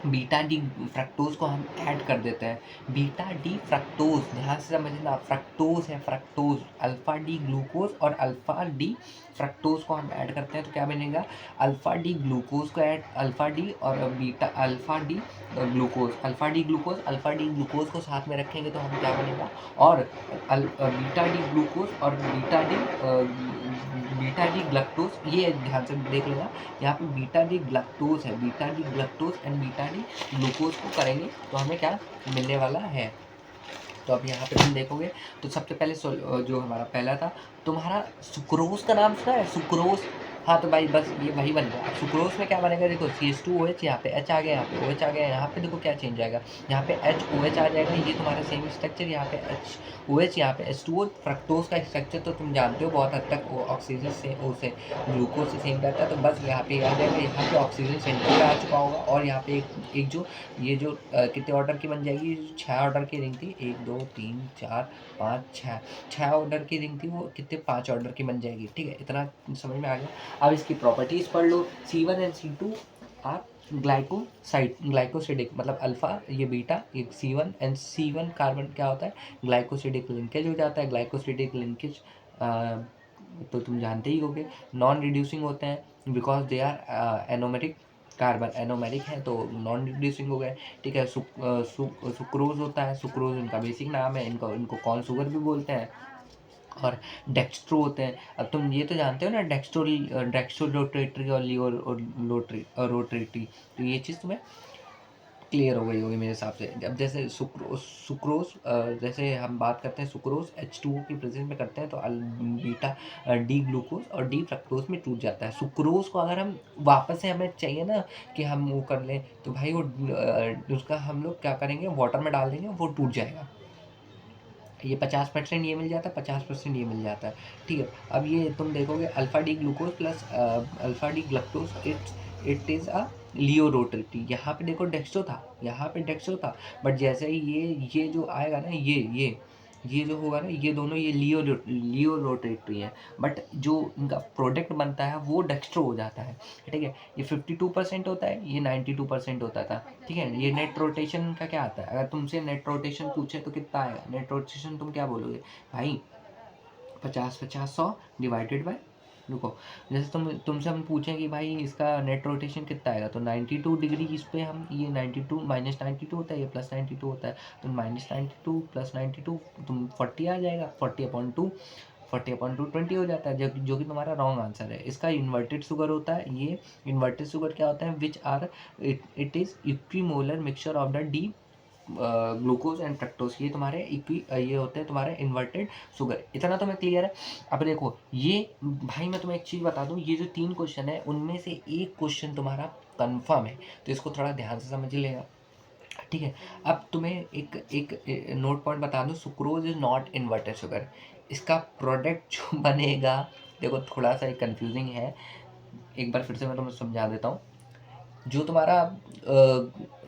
beta D fructose को हम ऐड कर देते हैं। बीटा डी फ्रक्टोज, ध्यान से समझना, फ्रक्टोज है, फ्रक्टोज, अल्फा डी ग्लूकोज और अल्फा डी फ्रक्टोज को हम ऐड करते हैं, तो क्या बनेगा, अल्फा डी ग्लूकोज को ऐड, अल्फा डी और बीटा अल्फा डी ग्लूकोज को साथ में रखेंगे तो हम क्या बनेगा, और बीटा डी ग्लूकोज और बीटा डी ग्लक्टोज, ये ध्यान से देख लेना, यहाँ पे बीटा डी ग्लक्टोज है, beta D galactose and beta D glucose को करेंगे तो हमें क्या मिलने वाला है। तो अब यहाँ पे तुम देखोगे तो सबसे पहले जो हमारा पहला था, तुम्हारा सुक्रोज का नाम सुना है, सुक्रोज, हाँ, तो भाई बस ये वही बन गया। अब सुक्रोज़ में क्या बनेगा देखो, CH2OH यहाँ पे H आ गया, यहाँ पे OH आ गया, यहाँ पे देखो क्या चेंज आएगा, यहाँ पे HOH आ जाएगा, ये तुम्हारा सेम स्ट्रक्चर, यहाँ पे HOH, यहाँ पे H2O। फ्रक्टोज़ का स्ट्रक्चर तो तुम जानते हो बहुत हद तक, वो ऑक्सीजन से उसे ग्लूकोज से सेम रहता है, तो बस यहाँ पे आ जाएगा, यहाँ पे ऑक्सीजन सेंटर पे आ चुका होगा, और यहाँ पे एक जो ये जो कितने ऑर्डर की बन जाएगी, 6 ऑर्डर की रिंग थी, 1 2 3 4 5 6 ऑर्डर की रिंग थी, वो कितने 5 ऑर्डर की बन जाएगी। ठीक है, इतना समझ में आ गया। अब इसकी प्रॉपर्टीज पढ़ लो। C1 and C2 are glycosidic, मतलब अल्फा ये बीटा, ये C1 एंड C1 कार्बन क्या होता है, ग्लाइकोसिडिक लिंकेज हो जाता है। ग्लाइकोसिडिक लिंकेज तो तुम जानते ही होगे, नॉन रिड्यूसिंग होते हैं because they are anomeric. Carbon anomeric है तो नॉन रिड्यूसिंग हो गए। ठीक है, सुक्रोज होता है, सुक्रोज इनका बेसिक नाम है, इनको कॉर्न शुगर भी बोलते हैं। और डेक्स्ट्रो होते हैं। अब तुम ये तो जानते हो ना, डेक्स्ट्रो रोटेटरी और लियो रोटेटरी, तो ये चीज़ तुम्हें क्लियर हो गई होगी मेरे हिसाब से। अब जैसे सुक्रोज, जैसे हम बात करते हैं सुक्रोज H2O की प्रेजेंस में करते हैं तो बीटा डी ग्लूकोज और डी फ्रक्टोज में टूट जाता है। सुक्रोज को अगर हम वापस से हमें चाहिए ना कि हम वो कर लें, तो भाई वो उसका हम लोग क्या करेंगे, वाटर में डाल देंगे, वो टूट जाएगा। ये 50% ये मिल जाता है, 50% ये मिल जाता है। ठीक है, अब ये तुम देखोगे alpha D glucose plus alpha D galactose, it is a laevorotatory. यहाँ पे देखो डेक्स्ट्रो था, यहाँ पे डेक्स्ट्रो था, बट जैसे ही ये जो आएगा ना, ये जो होगा ना, ये दोनों ये लियो रोटेटरी है, बट जो इनका प्रोडक्ट बनता है वो डेक्स्ट्रो हो जाता है। ठीक है, ये 52% होता है, ये 92% होता था। ठीक है, ये नेट रोटेशन का क्या आता है, अगर तुमसे नेट रोटेशन पूछे तो कितना आएगा नेट रोटेशन, तुम क्या बोलोगे भाई, 50 50 100 डिवाइडेड बाय, रुको, जैसे तुमसे हम पूछें कि भाई इसका नेट रोटेशन कितना आएगा, तो 92 डिग्री इस पे हम, ये 92 माइनस 92 होता है, ये प्लस 92 होता है, तो -92 प्लस 92 तुम 40 आ जाएगा, 40/2, 40/2 20 हो जाता है, जो कि तुम्हारा रॉन्ग आंसर है। इसका इन्वर्टेड शुगर होता है। ये इन्वर्टेड शुगर क्या होता है, which are it is equimolar mixture of the D glucose and fructose, ये तुम्हारे ये होते हैं तुम्हारे इन्वर्टेड शुगर। इतना तुम्हें क्लियर है। अब देखो ये भाई, मैं तुम्हें एक चीज़ बता दूं, ये जो 3 क्वेश्चन है उनमें से एक क्वेश्चन तुम्हारा कंफर्म है, तो इसको थोड़ा ध्यान से समझ लेगा। ठीक है, अब तुम्हें एक नोट पॉइंट बता दूं, sucrose is not inverted sugar. इसका प्रोडक्ट जो बनेगा, देखो थोड़ा सा कंफ्यूजिंग है, एक बार फिर से मैं तुम्हें समझा देता हूँ। जो तुम्हारा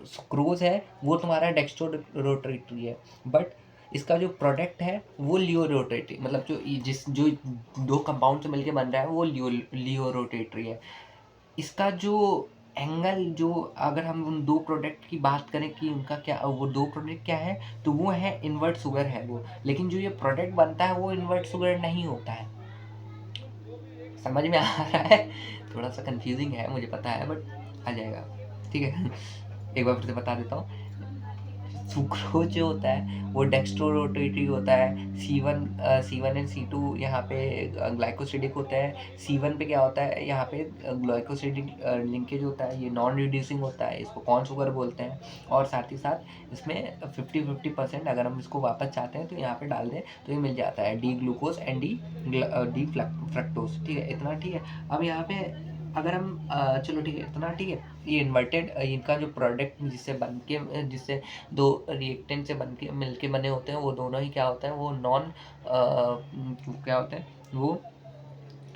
सुक्रोज है वो तुम्हारा डेक्स्ट्रो रोटेटरी है, बट इसका जो प्रोडक्ट है वो लियो रोटेटरी, मतलब जो दो कंपाउंड से मिलके बन रहा है वो लियो रोटेटरी है। इसका जो एंगल, जो अगर हम उन दो प्रोडक्ट की बात करें कि उनका क्या, वो दो प्रोडक्ट क्या है, तो वो है इन्वर्ट शुगर है वो, लेकिन जो ये प्रोडक्ट बनता है वो इन्वर्ट शुगर नहीं होता है। समझ में आ रहा है, थोड़ा सा कंफ्यूजिंग है मुझे पता है, बट आ जाएगा। ठीक है, एक बार फिर से बता देता हूँ। सुक्रोज जो होता है वो डेक्स्ट्रो रोटेटरी होता है। C1 एंड C2 यहाँ पे ग्लाइकोसिडिक होता है। C1 पे क्या होता है, यहाँ पे ग्लाइकोसिडिक लिंकेज होता है, ये नॉन रिड्यूसिंग होता है, इसको कॉर्न शुगर बोलते हैं। और साथ ही साथ इसमें 50-50% अगर हम इसको वापस चाहते हैं तो यहाँ पे डाल दें तो ये मिल जाता है D glucose and D fructose. ठीक है, इतना ठीक है। अब यहाँ पे अगर हम चलो ठीक है, इतना ठीक है। ये इन्वर्टेड, इनका जो प्रोडक्ट जिससे दो रिएक्टेंट से बन के मिल के बने होते हैं, वो दोनों ही क्या होते हैं, वो क्या होते हैं, वो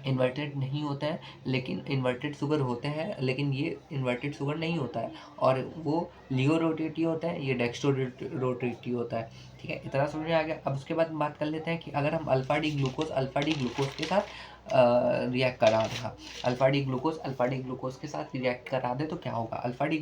इन्वर्टेड नहीं होते हैं, लेकिन इन्वर्टेड शुगर होते हैं, लेकिन ये इन्वर्टेड शुगर नहीं होता है, और वो लियो रोटेटरी होता है, ये डेक्स्ट्रो रोटेटरी होता है। ठीक है, इतना समझ में आ गया। अब उसके बाद बात कर लेते हैं कि अगर हम अल्फा डी ग्लूकोज के साथ रिएक्ट करा दें, अल्फा डी ग्लूकोज के साथ रिएक्ट करा दे तो क्या होगा, अल्फा डी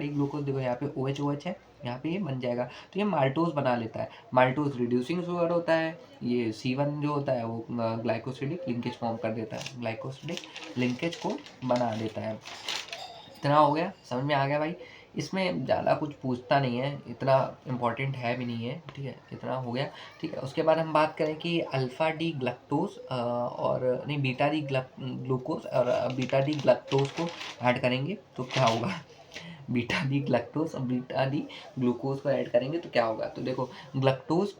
ग्लूकोज देखो यहाँ पे OH है, यहाँ पे ये बन जाएगा, तो ये माल्टोज बना लेता है। माल्टोज रिड्यूसिंग शुगर होता है, ये C1 जो होता है वो ग्लाइकोसिडिक लिंकेज फॉर्म कर देता है, ग्लाइकोसिडिक लिंकेज को बना देता है। इतना हो गया, समझ में आ गया भाई। इसमें ज़्यादा कुछ पूछता नहीं है, इतना इम्पोर्टेंट है भी नहीं है। ठीक है, इतना हो गया। ठीक है, उसके बाद हम बात करें कि अल्फ़ा डी ग्लक्टोज और नहीं बीटा डी ग्लूकोज और बीटा डी ग्लक्टोज को ऐड करेंगे तो क्या होगा, बीटा डी ग्लक्टोज और बीटा डी ग्लूकोज को ऐड करेंगे तो क्या होगा। तो देखो ग्लक्टोज,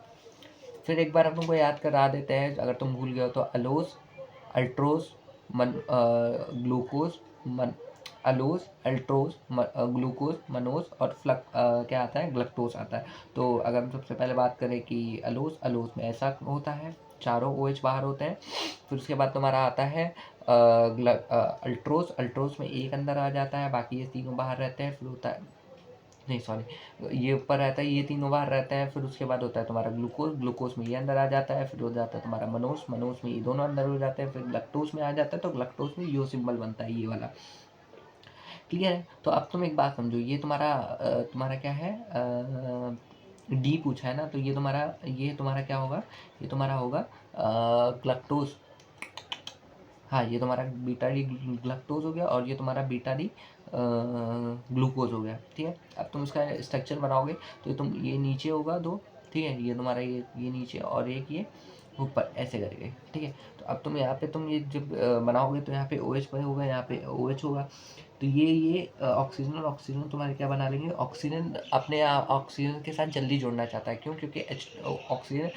फिर एक बार हम तुमको याद करा देते हैं अगर तुम भूल गए हो तो, अलोज, अल्ट्रोज, ग्लूकोज, मन अलोज, अल्ट्रोज, ग्लूकोज, मनोज और क्या आता है, ग्लक्टोज आता है। तो अगर हम सबसे पहले बात करें कि अलोज, अलोज में ऐसा होता है, चारों OH बाहर होते हैं। फिर उसके बाद तुम्हारा आता है अल्ट्रोज, अल्ट्रोज में एक अंदर आ जाता है, बाकी ये तीनों बाहर रहते हैं। फिर होता है, नहीं सॉरी, ये ऊपर रहता है, ये तीनों बाहर रहते हैं। फिर उसके बाद होता है तुम्हारा ग्लूकोज, ग्लूकोज में ये अंदर आ जाता है। फिर हो जाता है तुम्हारा मनोज, मनोज में ये दोनों अंदर हो जाते हैं। फिर ग्लक्टोज में आ जाता है, तो ग्लक्टोज में यो सिंबल बनता है, ये वाला। क्लियर है? तो अब तुम एक बात समझो, ये तुम्हारा क्या है, डी पूछा है ना, तो ये तुम्हारा क्या होगा, ये तुम्हारा होगा ग्लक्टोज। हाँ, ये तुम्हारा बीटा डी ग्लक्टोज हो गया, और ये तुम्हारा बीटा डी ग्लूकोज हो गया। ठीक है, अब तुम इसका स्ट्रक्चर बनाओगे तो ये नीचे होगा दो, ठीक है, ये तुम्हारा ये नीचे और एक ये ऊपर, ऐसे करके। ठीक है, तो अब तुम यहाँ पे तुम ये जब बनाओगे तो यहाँ पे OH होगा, यहाँ पे OH होगा। तो ये ऑक्सीजन और ऑक्सीजन तुम्हारे क्या बना लेंगे, ऑक्सीजन अपने ऑक्सीजन के साथ जल्दी जुड़ना चाहता है। क्यों? क्योंकि ऑक्सीजन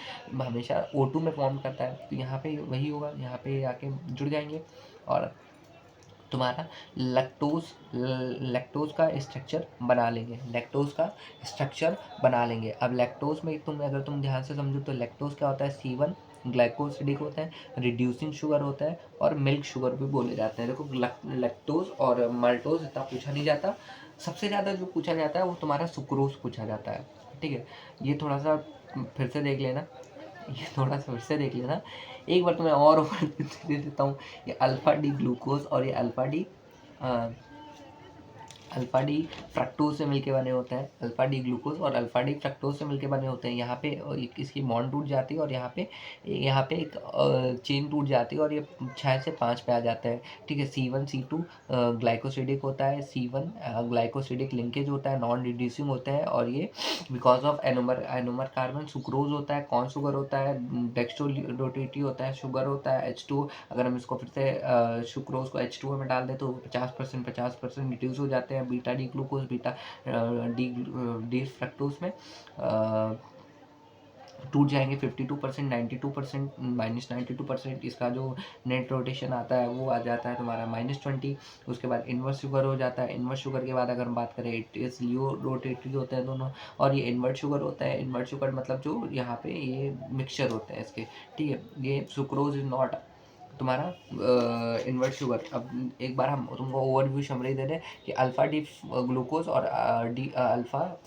हमेशा O2 में फॉर्म करता है, तो यहाँ पे वही होगा, यहाँ पे आके जुड़ जाएंगे। और तुम्हारा लैक्टोज का स्ट्रक्चर बना लेंगे, लैक्टोज का स्ट्रक्चर बना लेंगे। अब लैक्टोज में अगर तुम ध्यान से समझो तो लैक्टोज क्या होता है, C1 ग्लाइकोसिडिक होता है, रिड्यूसिंग शुगर होता है, और मिल्क शुगर भी बोले जाते हैं। देखो, लैक्टोज और माल्टोज इतना पूछा नहीं जाता, सबसे ज़्यादा जो पूछा जाता है वो तुम्हारा सुक्रोज पूछा जाता है। ठीक है, ये थोड़ा सा फिर से देख लेना, एक बार तो मैं और दे देता हूँ। ये अल्फा डी ग्लूकोज और ये अल्फा डी फ्रक्टोज से मिलके बने होते हैं, अल्फा डी ग्लूकोज और अल्फा डी फ्रक्टोज से मिलके बने होते हैं। यहाँ पे इसकी बॉन्ड टूट जाती है, और यहाँ पे एक चेन टूट जाती है, और ये 6 से 5 पे आ जाता है। ठीक है, C1 C2 ग्लाइकोसिडिक होता है, C1 ग्लाइकोसिडिक लिंकेज होता है, नॉन रिड्यूसिंग होता है, और ये because of anomer carbon sucrose होता है, कॉर्न शुगर होता है, डेक्स्ट्रोरोटेटी होता है, शुगर होता है, H2। अगर हम इसको फिर से सुक्रोज को H2O में डाल दें तो 50% रिड्यूस हो जाते हैं beta D glucose, beta D fructose में टूट जाएंगे 52%, 92%, -92%। इसका जो नेट रोटेशन आता है वो आ जाता है तुम्हारा -20। उसके बाद इन्वर्स शुगर हो जाता है। इन्वर्स शुगर के बाद अगर हम बात करें, इट इज लियो रोटेटरी होते हैं दोनों, और ये इन्वर्ट शुगर होता है। इन्वर्ट शुगर मतलब जो यहाँ पे ये मिक्सचर होते हैं इसके। ठीक है, ये सुक्रोज इज नॉट तुम्हारा इन्वर्ट शुगर। अब एक बार हम तुमको ओवरव्यू समरी दे दें कि अल्फा डी ग्लूकोज और अल्फा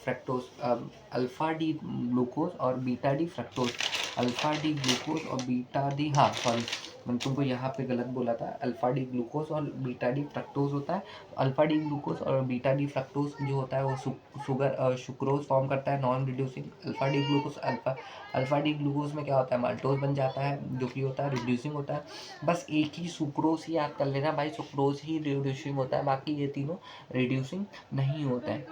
डी ग्लूकोज और beta D fructose, alpha D glucose और बीटा डी, हाँ सॉरी मैंने तुमको यहाँ पे गलत बोला था, अल्फा डी ग्लूकोज और बीटा डी फ्रक्टोज होता है। अल्फा डी ग्लूकोज और बीटा डी फ्रक्टोज जो होता है वो सुक्रोज फॉर्म करता है, non reducing. Alpha D glucose में क्या होता है, माल्टोज बन जाता है, जो कि होता है रिड्यूसिंग होता है। बस एक ही सुक्रोज ही याद कर लेना भाई, सुक्रोज ही रिड्यूसिंग होता है, बाकी ये तीनों रिड्यूसिंग नहीं होता है।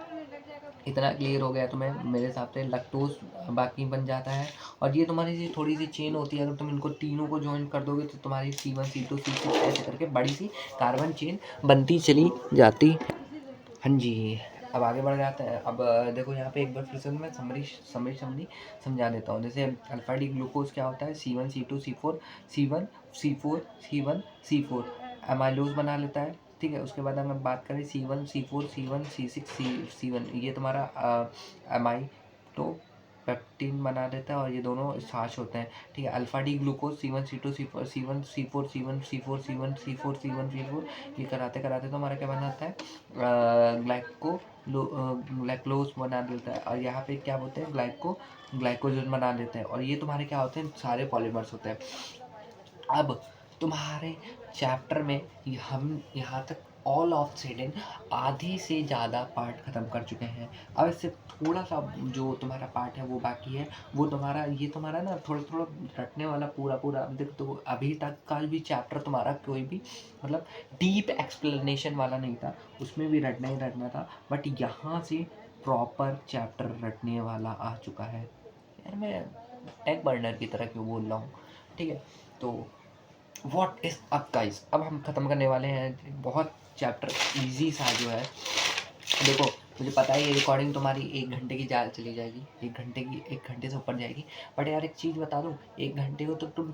इतना क्लियर हो गया तुम्हें मेरे हिसाब से। लैक्टोज बाकी बन जाता है, और ये तुम्हारी सी थोड़ी सी चेन होती है, अगर तुम इनको तीनों को ज्वाइन कर दोगे तो तुम्हारी C1 C2 C6 ऐसे करके बड़ी सी कार्बन चेन बनती चली जाती। हाँ जी, अब आगे बढ़ जाते हैं। अब देखो यहाँ पे एक बार फिर से मैं समरी समझा देता हूँ। जैसे अल्फा डी ग्लूकोज क्या होता है, C1 C2 C4 C1 C4 C1 C4 amylose बना लेता है। ठीक है, उसके बाद अगर बात करें C1 C4 C1 C6 C1, ये तुम्हारा एमाइलो पेप्टिन बना देता है, और ये दोनों साथ होते हैं। ठीक है, alpha D glucose C1 C2 C4 C1 C4 C1 C4 C1 C4 C1 C4, ये कराते कराते तो हमारा क्या बनाता है, ग्लाइकोज बना देता है, और यहाँ पे क्या बोलते हैं, ग्लाइकोजन बना देते हैं, और ये तुम्हारे क्या होते हैं, सारे पॉलीमर्स होते हैं। अब तुम्हारे चैप्टर में हम यहाँ तक ऑल ऑफ सडन आधे से ज़्यादा पार्ट ख़त्म कर चुके हैं। अब इससे थोड़ा सा जो तुम्हारा पार्ट है वो बाकी है, वो तुम्हारा ना थोड़ा थोड़ा रटने वाला पूरा। अब देखो, तो अभी तक का भी चैप्टर तुम्हारा कोई भी मतलब डीप एक्सप्लेनेशन वाला नहीं था, उसमें भी रटना ही रटना था, बट यहाँ से प्रॉपर चैप्टर रटने वाला आ चुका है। यार मैं टैग बर्नर की तरह क्यों बोल रहा हूँ। ठीक है, तो व्हाट इज अप गाइस, अब हम ख़त्म करने वाले हैं। बहुत चैप्टर इजी सा जो है, देखो मुझे पता है ये रिकॉर्डिंग तुम्हारी 1 घंटे की जा चली जाएगी, 1 घंटे से ऊपर जाएगी। बट यार एक चीज़ बता दूँ, 1 घंटे को तो तुम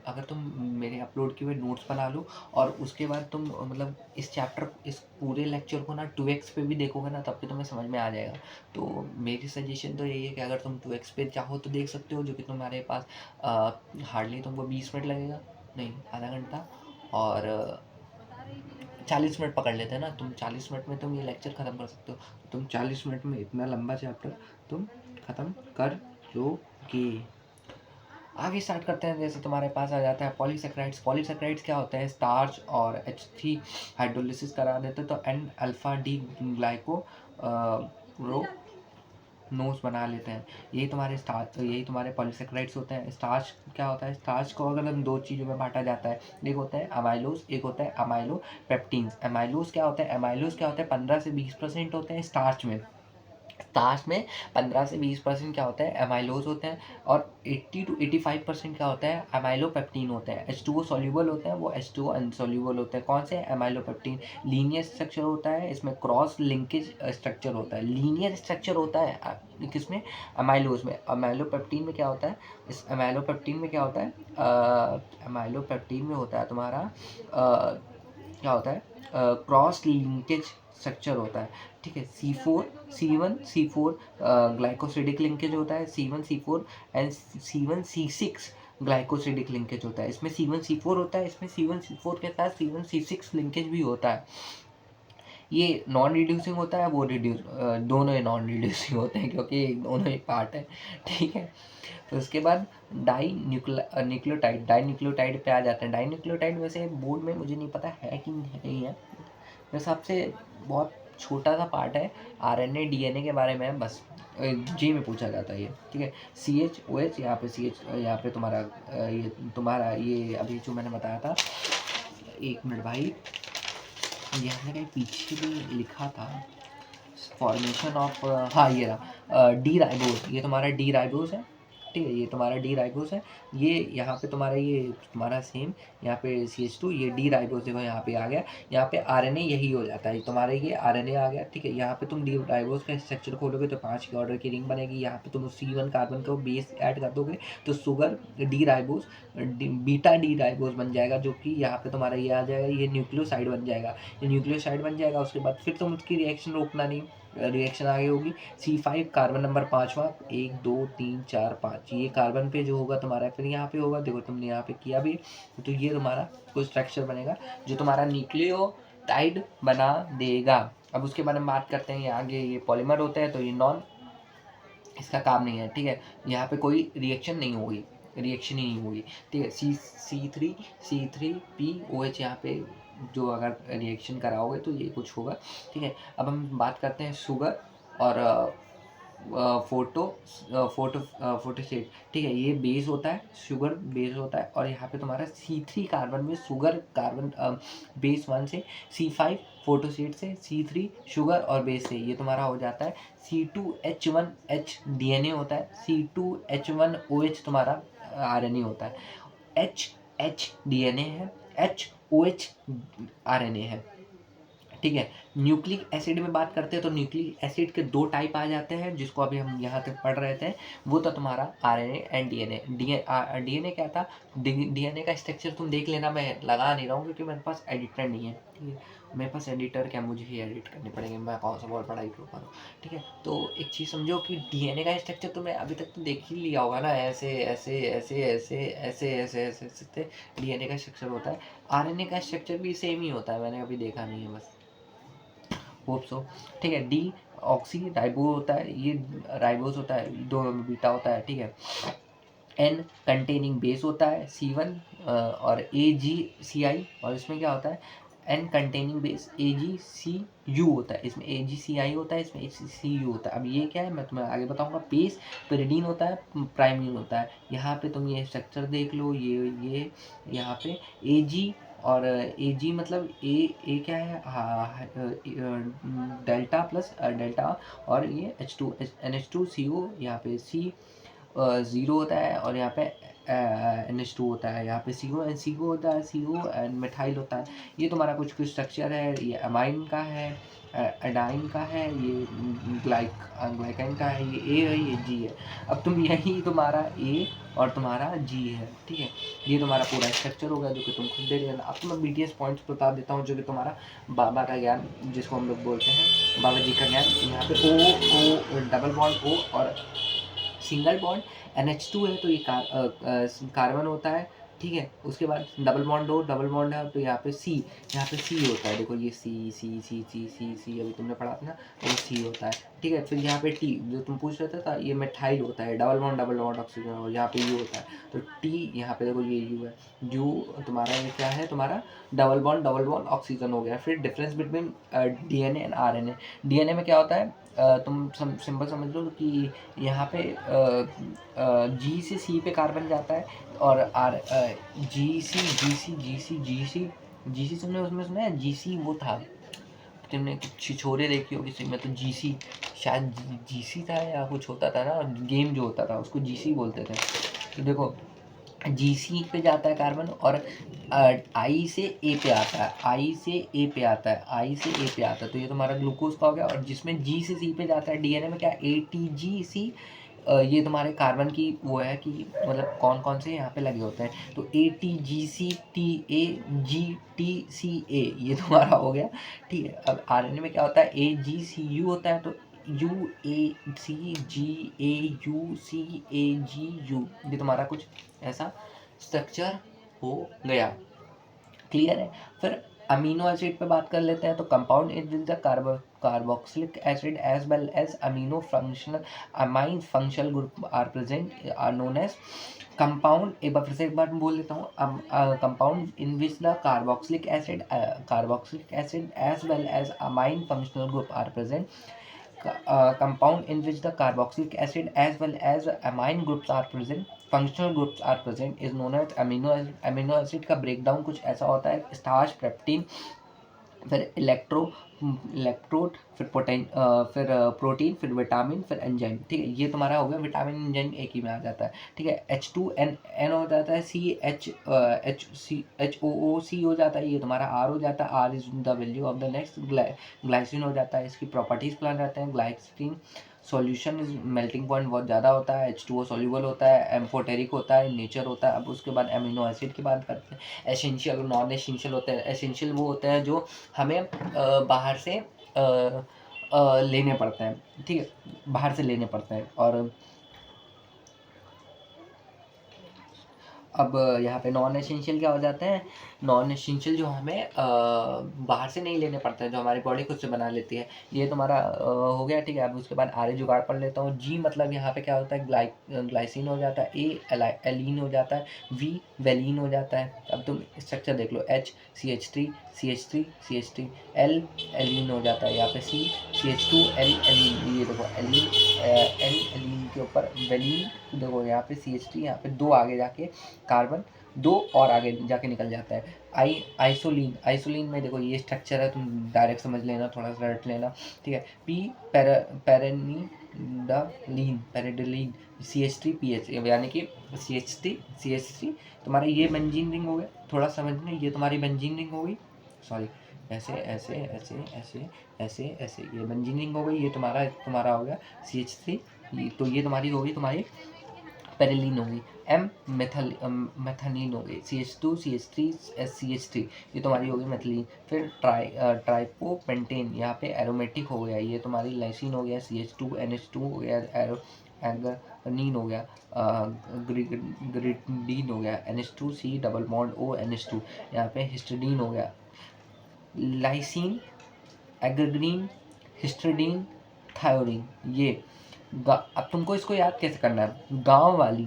अगर तुम मेरे अपलोड किए हुए नोट्स बना लो और उसके बाद तुम मतलब इस पूरे लेक्चर को ना 2x पे भी देखोगे ना, तब भी तुम्हें समझ में आ जाएगा। तो मेरी सजेशन तो यही है कि अगर तुम 2x पे चाहो तो देख सकते हो, जो कि तुम्हारे पास हार्डली तुमको 20 मिनट लगेगा, नहीं आधा घंटा, और 40 मिनट पकड़ लेते हैं ना, तुम 40 मिनट में तुम ये लेक्चर ख़त्म कर सकते हो। तुम 40 मिनट में इतना लंबा चैप्टर तुम ख़त्म कर लोगे। आगे स्टार्ट करते हैं। जैसे तुम्हारे पास आ जाता है पॉलीसेक्राइड्स। पॉलीसेक्राइड्स क्या होता है, स्टार्च और H3 हाइड्रोलिसिस करा देते हैं तो एन अल्फा डी ग्लाइको रो नोस बना लेते हैं। यही तुम्हारे पॉलीसेक्राइड्स होते हैं। स्टार्च क्या होता है, स्टार्च को अगर हम 2 चीज़ों में बांटा जाता है, एक होता है अमाइलोज, एक होता है अमाइलोपेप्टीन्स। अमाइलोज क्या होता है 15 से 20% होते हैं स्टार्च में। स्टार्च में 15 से 20% क्या होता है, एमाइलोज होते हैं, और 80 to 85% क्या होता है, एमाइलोपेप्टीन होते हैं। H2O सॉल्यूबल होते हैं, वो H2O अनसॉल्यूबल होते हैं। कौन से, एमाइलोपेप्टीन। लीनियर स्ट्रक्चर होता है, इसमें क्रॉस लिंकेज स्ट्रक्चर होता है। लीनियर स्ट्रक्चर होता है किसमें, अमाइलोज में। अमाइलोपेप्टीन में क्या होता है, इस अमाइलोपेप्टीन में क्या होता है, अमाइलोपेप्टीन में होता है तुम्हारा क्या होता है, क्रॉस लिंकेज स्ट्रक्चर होता है। ठीक है, C1 C4 ग्लाइकोसिडिक लिंकेज होता है, C1 C4 and C1 C6 glycosidic linkage होता है। इसमें C1 C4 होता है, इसमें C1 C4 के साथ C1 C6 लिंकेज भी होता है। ये नॉन रिड्यूसिंग होता है, वो दोनों ही नॉन रिड्यूसिंग होते हैं, क्योंकि दोनों ही पार्ट है। ठीक है, तो उसके बाद डाई न्यूक्लियोटाइड पे आ जाते हैं। डाई न्यूक्लियोटाइड वैसे बोर्ड में मुझे नहीं पता है कि नहीं है, मेरे हिसाब से बहुत छोटा सा पार्ट है, RNA DNA के बारे में बस जी में पूछा जाता है ये। ठीक है, CH OH, यहाँ पे CH, यहाँ पे तुम्हारा ये अभी जो मैंने बताया था, 1 मिनट भाई, ये हमने कहीं पीछे भी लिखा था, फॉर्मेशन ऑफ, हाँ ये रहा, डी राइबोस। ये तुम्हारा डी राइबोस है। ठीक है, ये तुम्हारा डी राइबोस है। ये यहाँ पे तुम्हारा सेम, यहाँ पे CH2, ये डी राइबोस देखो यहाँ पे आ गया। यहाँ पे RNA यही हो जाता है तुम्हारा, ये RNA आ गया। ठीक है, यहाँ पे तुम डी राइबोस का स्ट्रक्चर खोलोगे तो 5 के ऑर्डर की रिंग बनेगी। यहाँ पे तुम C1 कार्बन को बेस ऐड कर दोगे तो sugar D ribose, beta D ribose बन जाएगा, जो कि यहाँ पे तुम्हारा ये आ जाएगा, ये न्यूक्लियोसाइड बन जाएगा। ये न्यूक्लियोसाइड बन जाएगा, उसके बाद फिर तुम उसकी रिएक्शन रोकना नहीं, रिएक्शन आगे होगी। C5 कार्बन नंबर 5वां, 1 2 3 4 5, ये कार्बन पे जो होगा तुम्हारा, फिर यहाँ पे होगा, देखो तुमने यहाँ पे किया भी, तो ये तुम्हारा कोई स्ट्रक्चर बनेगा जो तुम्हारा न्यूक्लियोटाइड बना देगा। अब उसके बारे में बात करते हैं, ये आगे ये पॉलीमर होता है, तो ये इसका काम नहीं है। ठीक है, यहाँ पे कोई रिएक्शन नहीं होगी, रिएक्शन ही नहीं होगी। ठीक है, C3POH, यहाँ पे जो अगर रिएक्शन कराओगे तो ये कुछ होगा। ठीक है, अब हम बात करते हैं शुगर और फोटोसेट। ठीक है, ये बेस होता है, शुगर बेस होता है, और यहाँ पे तुम्हारा C3 कार्बन में शुगर कार्बन बेस 1 से, C5 फोटोसेट से, C3 शुगर और बेस से ये तुम्हारा हो जाता है। C2H1H DNA होता है, C2H1OH तुम्हारा RNA होता है, H DNA है, HOH RNA है। ठीक है, न्यूक्लिक एसिड में बात करते हैं तो न्यूक्लिक एसिड के 2 टाइप आ जाते हैं, जिसको अभी हम यहाँ तक पढ़ रहे थे। वो था तुम्हारा RNA एंड DNA। DNA क्या था, DNA का स्ट्रक्चर तुम देख लेना, मैं लगा नहीं रहा हूँ क्योंकि मेरे पास एडिटर नहीं है। ठीक है, मेरे पास एडिटर क्या, मुझे ही एडिट करने पड़ेंगे, मैं कौन सा बहुत पढ़ाई कर पा रहा हूँ। ठीक है, तो एक चीज़ समझो कि DNA का स्ट्रक्चर तुमने अभी तक तो देख ही लिया होगा ना, ऐसे ऐसे ऐसे ऐसे ऐसे ऐसे ऐसे ऐसे DNA का स्ट्रक्चर होता है। RNA का स्ट्रक्चर भी सेम ही होता है, मैंने कभी देखा नहीं है, बस होप सो। ठीक है, डी ऑक्सी राइबो होता है, ये राइबोस होता है, दोनों में बीटा होता है। ठीक है, एन कंटेनिंग बेस होता है, C1 और AgCI, और इसमें क्या होता है, एन कंटेनिंग बेस AgCU होता है, इसमें AgCI होता है, इसमें AgCU होता है। अब ये क्या है मैं तुम्हें आगे बताऊंगा। बेस pyridine होता है, प्राइमीन होता है। यहाँ पे तुम ये स्ट्रक्चर देख लो, ये यहाँ पे Ag और Ag मतलब ए क्या है, डेल्टा प्लस डेल्टा, और ये NH2CO, यहाँ पे C ज़ीरो होता है और यहाँ पे NH2 होता है, यहाँ पे CO होता है, CO एंड मिथाइल होता है। ये तुम्हारा कुछ कुछ स्ट्रक्चर है, ये अमाइन का है, एडाइन का है, ये ग्लाइकन का है, ये ए है, ये जी है। अब तुम यही तुम्हारा ए और तुम्हारा जी है, ठीक है। ये तुम्हारा पूरा स्ट्रक्चर होगा जो कि तुम खुद देख लेना। अब तो मैं BTS पॉइंट्स बता देता हूँ जो कि तुम्हारा बाबा का ज्ञान जिसको हम लोग बोलते हैं बाबा जी का ज्ञान। यहाँ पे ओ डबल बॉन्ड ओ और सिंगल बॉन्ड NH2 है तो ये कार्बन होता है, ठीक है। उसके बाद डबल बॉन्ड है तो यहाँ पे C होता है। देखो ये C अभी तुमने पढ़ा था ना, तो वो C होता है, ठीक है। फिर यहाँ पे T जो तुम पूछ रहे थे था, ये मिथाइल होता है, डबल बॉन्ड ऑक्सीजन, और यहाँ पे U होता है। तो T यहाँ पे देखो ये U है, U तुम्हारा ये क्या है, तुम्हारा डबल बॉन्ड ऑक्सीजन हो गया। फिर difference between DNA and RNA। DNA में क्या होता है, तुम सिंपल समझ लो कि यहाँ पे G से C पे कार्बन जाता है और GC तुमने उसमें सुना है, GC वो था, तुमने कुछ छिछोरे देखी हो किसी में, तो GC शायद GC था या कुछ होता था ना, गेम जो होता था उसको GC बोलते थे। तो देखो GC पे जाता है कार्बन और I से A पे आता है, तो ये तुम्हारा ग्लूकोज का हो गया। और जिसमें G से C पे जाता है DNA में क्या ATGC, ये तुम्हारे कार्बन की वो है कि मतलब कौन कौन से यहाँ पे लगे होते हैं, तो ATGC TAGTCA ये तुम्हारा हो गया, ठीक है। अब RNA में क्या होता है, AGCU होता है, तो UACGAUCAGU, ये तुम्हारा कुछ ऐसा स्ट्रक्चर हो गया, क्लियर है। फिर अमीनो एसिड पे बात कर लेते हैं। तो compound is with the carboxylic acid as well as amine functional group are present are known as compound. एक बार फिर से एक बार बोल लेता हूँ, compound in which the carboxylic acid as well as amine functional group are present. Compound in which the carboxylic acid as well as amine groups are present, functional groups are present, is known as amino acid. Amino acid का breakdown कुछ ऐसा होता है, starch, पेप्टिन, फिर electrode, फिर protein, फिर vitamin, फिर enzyme, ठीक है। ये तुम्हारा हो गया, विटामिन एंजाइम एक ही में आ जाता है, ठीक है। H2N हो जाता है, HOOC हो जाता है, ये तुम्हारा R हो जाता है, R is the value of the next. Glycine हो जाता है, इसकी प्रॉपर्टीज प्लान रहते हैं। Glycine solution is melting point बहुत ज़्यादा होता है, H2O सॉल्यूबल होता है, एम्फोटेरिक होता है, नेचर होता है। अब उसके बाद अमीनो एसिड की बात करते हैं। एसेंशियल और नॉन एसेंशियल होते हैं। एसेंशियल वो होते हैं जो हमें बाहर से लेने पड़ते हैं, ठीक है, बाहर से लेने पड़ते हैं। और अब यहाँ पे नॉन एसेंशियल क्या हो जाते हैं, नॉन एसेंशियल जो हमें बाहर से नहीं लेने पड़ते हैं, जो हमारी बॉडी खुद से बना लेती है। ये तुम्हारा हो गया, ठीक है। अब उसके बाद आगे जुगाड़ पढ़ लेता हूँ। जी मतलब यहाँ पे क्या होता है, ग्लाइसिन हो जाता है, ए एलीन हो जाता है, वी वेलिन हो जाता है। अब तुम स्ट्रक्चर देख लो, H CH3 L एलीन हो जाता है, यहाँ पे CH2 L एलीन, ये देखो एलीन, L एलीन के ऊपर वेलिन, देखो यहाँ पे CH3, यहाँ पे दो आगे जाके कार्बन, दो और आगे जाके निकल जाता है। आइसोलीन में देखो ये स्ट्रक्चर है, तुम डायरेक्ट समझ लेना, थोड़ा सा रट लेना, ठीक है। पैरेडिलीन CH3PH, यानी कि CH3 तुम्हारा ये बेंजीन रिंग हो गया, थोड़ा समझना, ये तुम्हारी बेंजीन रिंग हो गई, सॉरी ऐसे ऐसे ऐसे ऐसे ऐसे ऐसे, ये बेंजीन रिंग हो गई, ये तुम्हारा हो गया CH3, तो ये तुम्हारी हो गई, तुम्हारी पेरिलीन होगी। मेथानीन हो गई, CH2 CH3 CH3, ये तुम्हारी होगी मेथिलीन। फिर ट्राइपोपेंटेन, यहाँ पे एरोमेटिक हो गया, ये तुम्हारी लाइसिन हो गया, CH2 NH2 हो गया, एर्गनीन हो गया, ग्रिडीन हो गया, NH2C double bond O NH2, यहाँ पे हिस्टिडीन हो गया, लाइसिन, एग्रीन, हिस्टिडीन, थायोडीन। ये अब तुमको इसको याद कैसे करना है, गाँव आली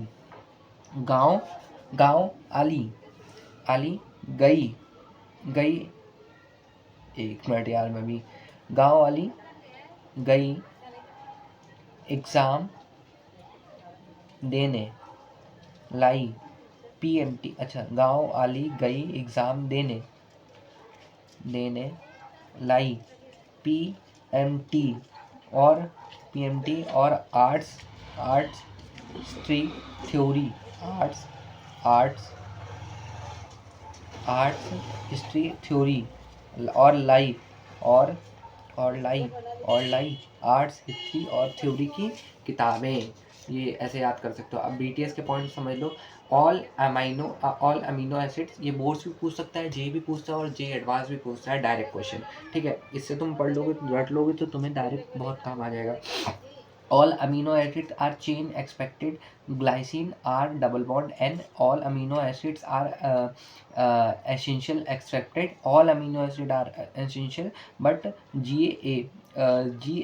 गई, एक मिनट यार, मैं भी, गाँव वाली गई एग्ज़ाम देने लाई, PMT, अच्छा, गाँव वाली गई एग्ज़ाम देने लाई, PMT और arts history, theory, arts, arts arts, history, theory और लाइफ और लाई आर्ट्स, हिस्ट्री और थ्योरी की किताबें, ये ऐसे याद कर सकते हो। अब बीटीएस के पॉइंट समझ लो। ऑल अमीनो एसिड्स, ये बोर्ड्स भी पूछ सकता है, जे भी पूछता है और जे एडवांस भी पूछता है, डायरेक्ट क्वेश्चन। ठीक है, इससे तुम पढ़ लोगे, रट लोगे तो तुम्हें डायरेक्ट बहुत काम आ जाएगा। All amino acids are chain expected. Glycine are double bond, and all amino acids are essential extracted. All amino acids are essential, but G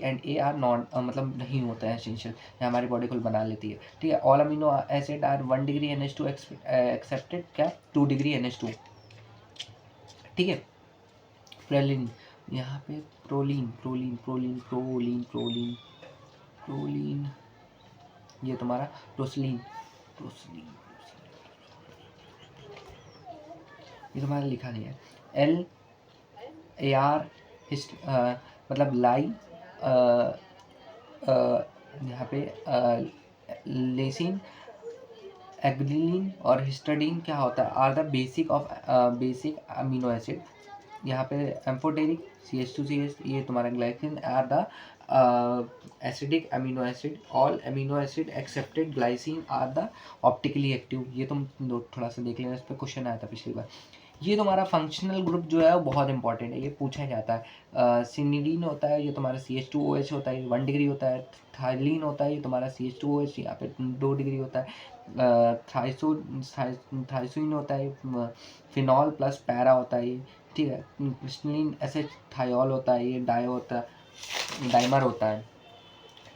and A are not, मतलब नहीं होता है essential, ये हमारी बॉडी खुद बना लेती है। ठीक है, all amino acid are 1 degree NH2 accepted, क्या 2 degree NH2। ठीक है, प्रोलीन, यहाँ पे प्रोलीन, ये तुम्हारा प्रोसलीन, ये तुम्हारा लिखा नहीं है। LAR मतलब लाई, यहाँ पे लेसिन, एग्लिन और हिस्टाडीन क्या होता है, are the basic amino acid. यहाँ पे एम्फोटेरिक CH2CH, ये तुम्हारा glycine are the acidic amino acid. All amino acid excepted glycine are the optically active. ये तुम थोड़ा सा देख लेना, इस पर क्वेश्चन आया था पिछली बार। ये तुम्हारा फंक्शनल ग्रुप जो है वो बहुत इंपॉर्टेंट है, ये पूछा जाता है। सिनिडीन होता है, ये तुम्हारा CH2OH होता है, 1 डिग्री होता है। थाइलीन होता है, ये तुम्हारा CH2OH, यहाँ पे 2 डिग्री होता है। थाइसोइन होता है, फिनॉल प्लस पैरा होता है ये। ठीक है, क्रिस्टलिन एसिड थायोल होता है, ये डाइमर होता है।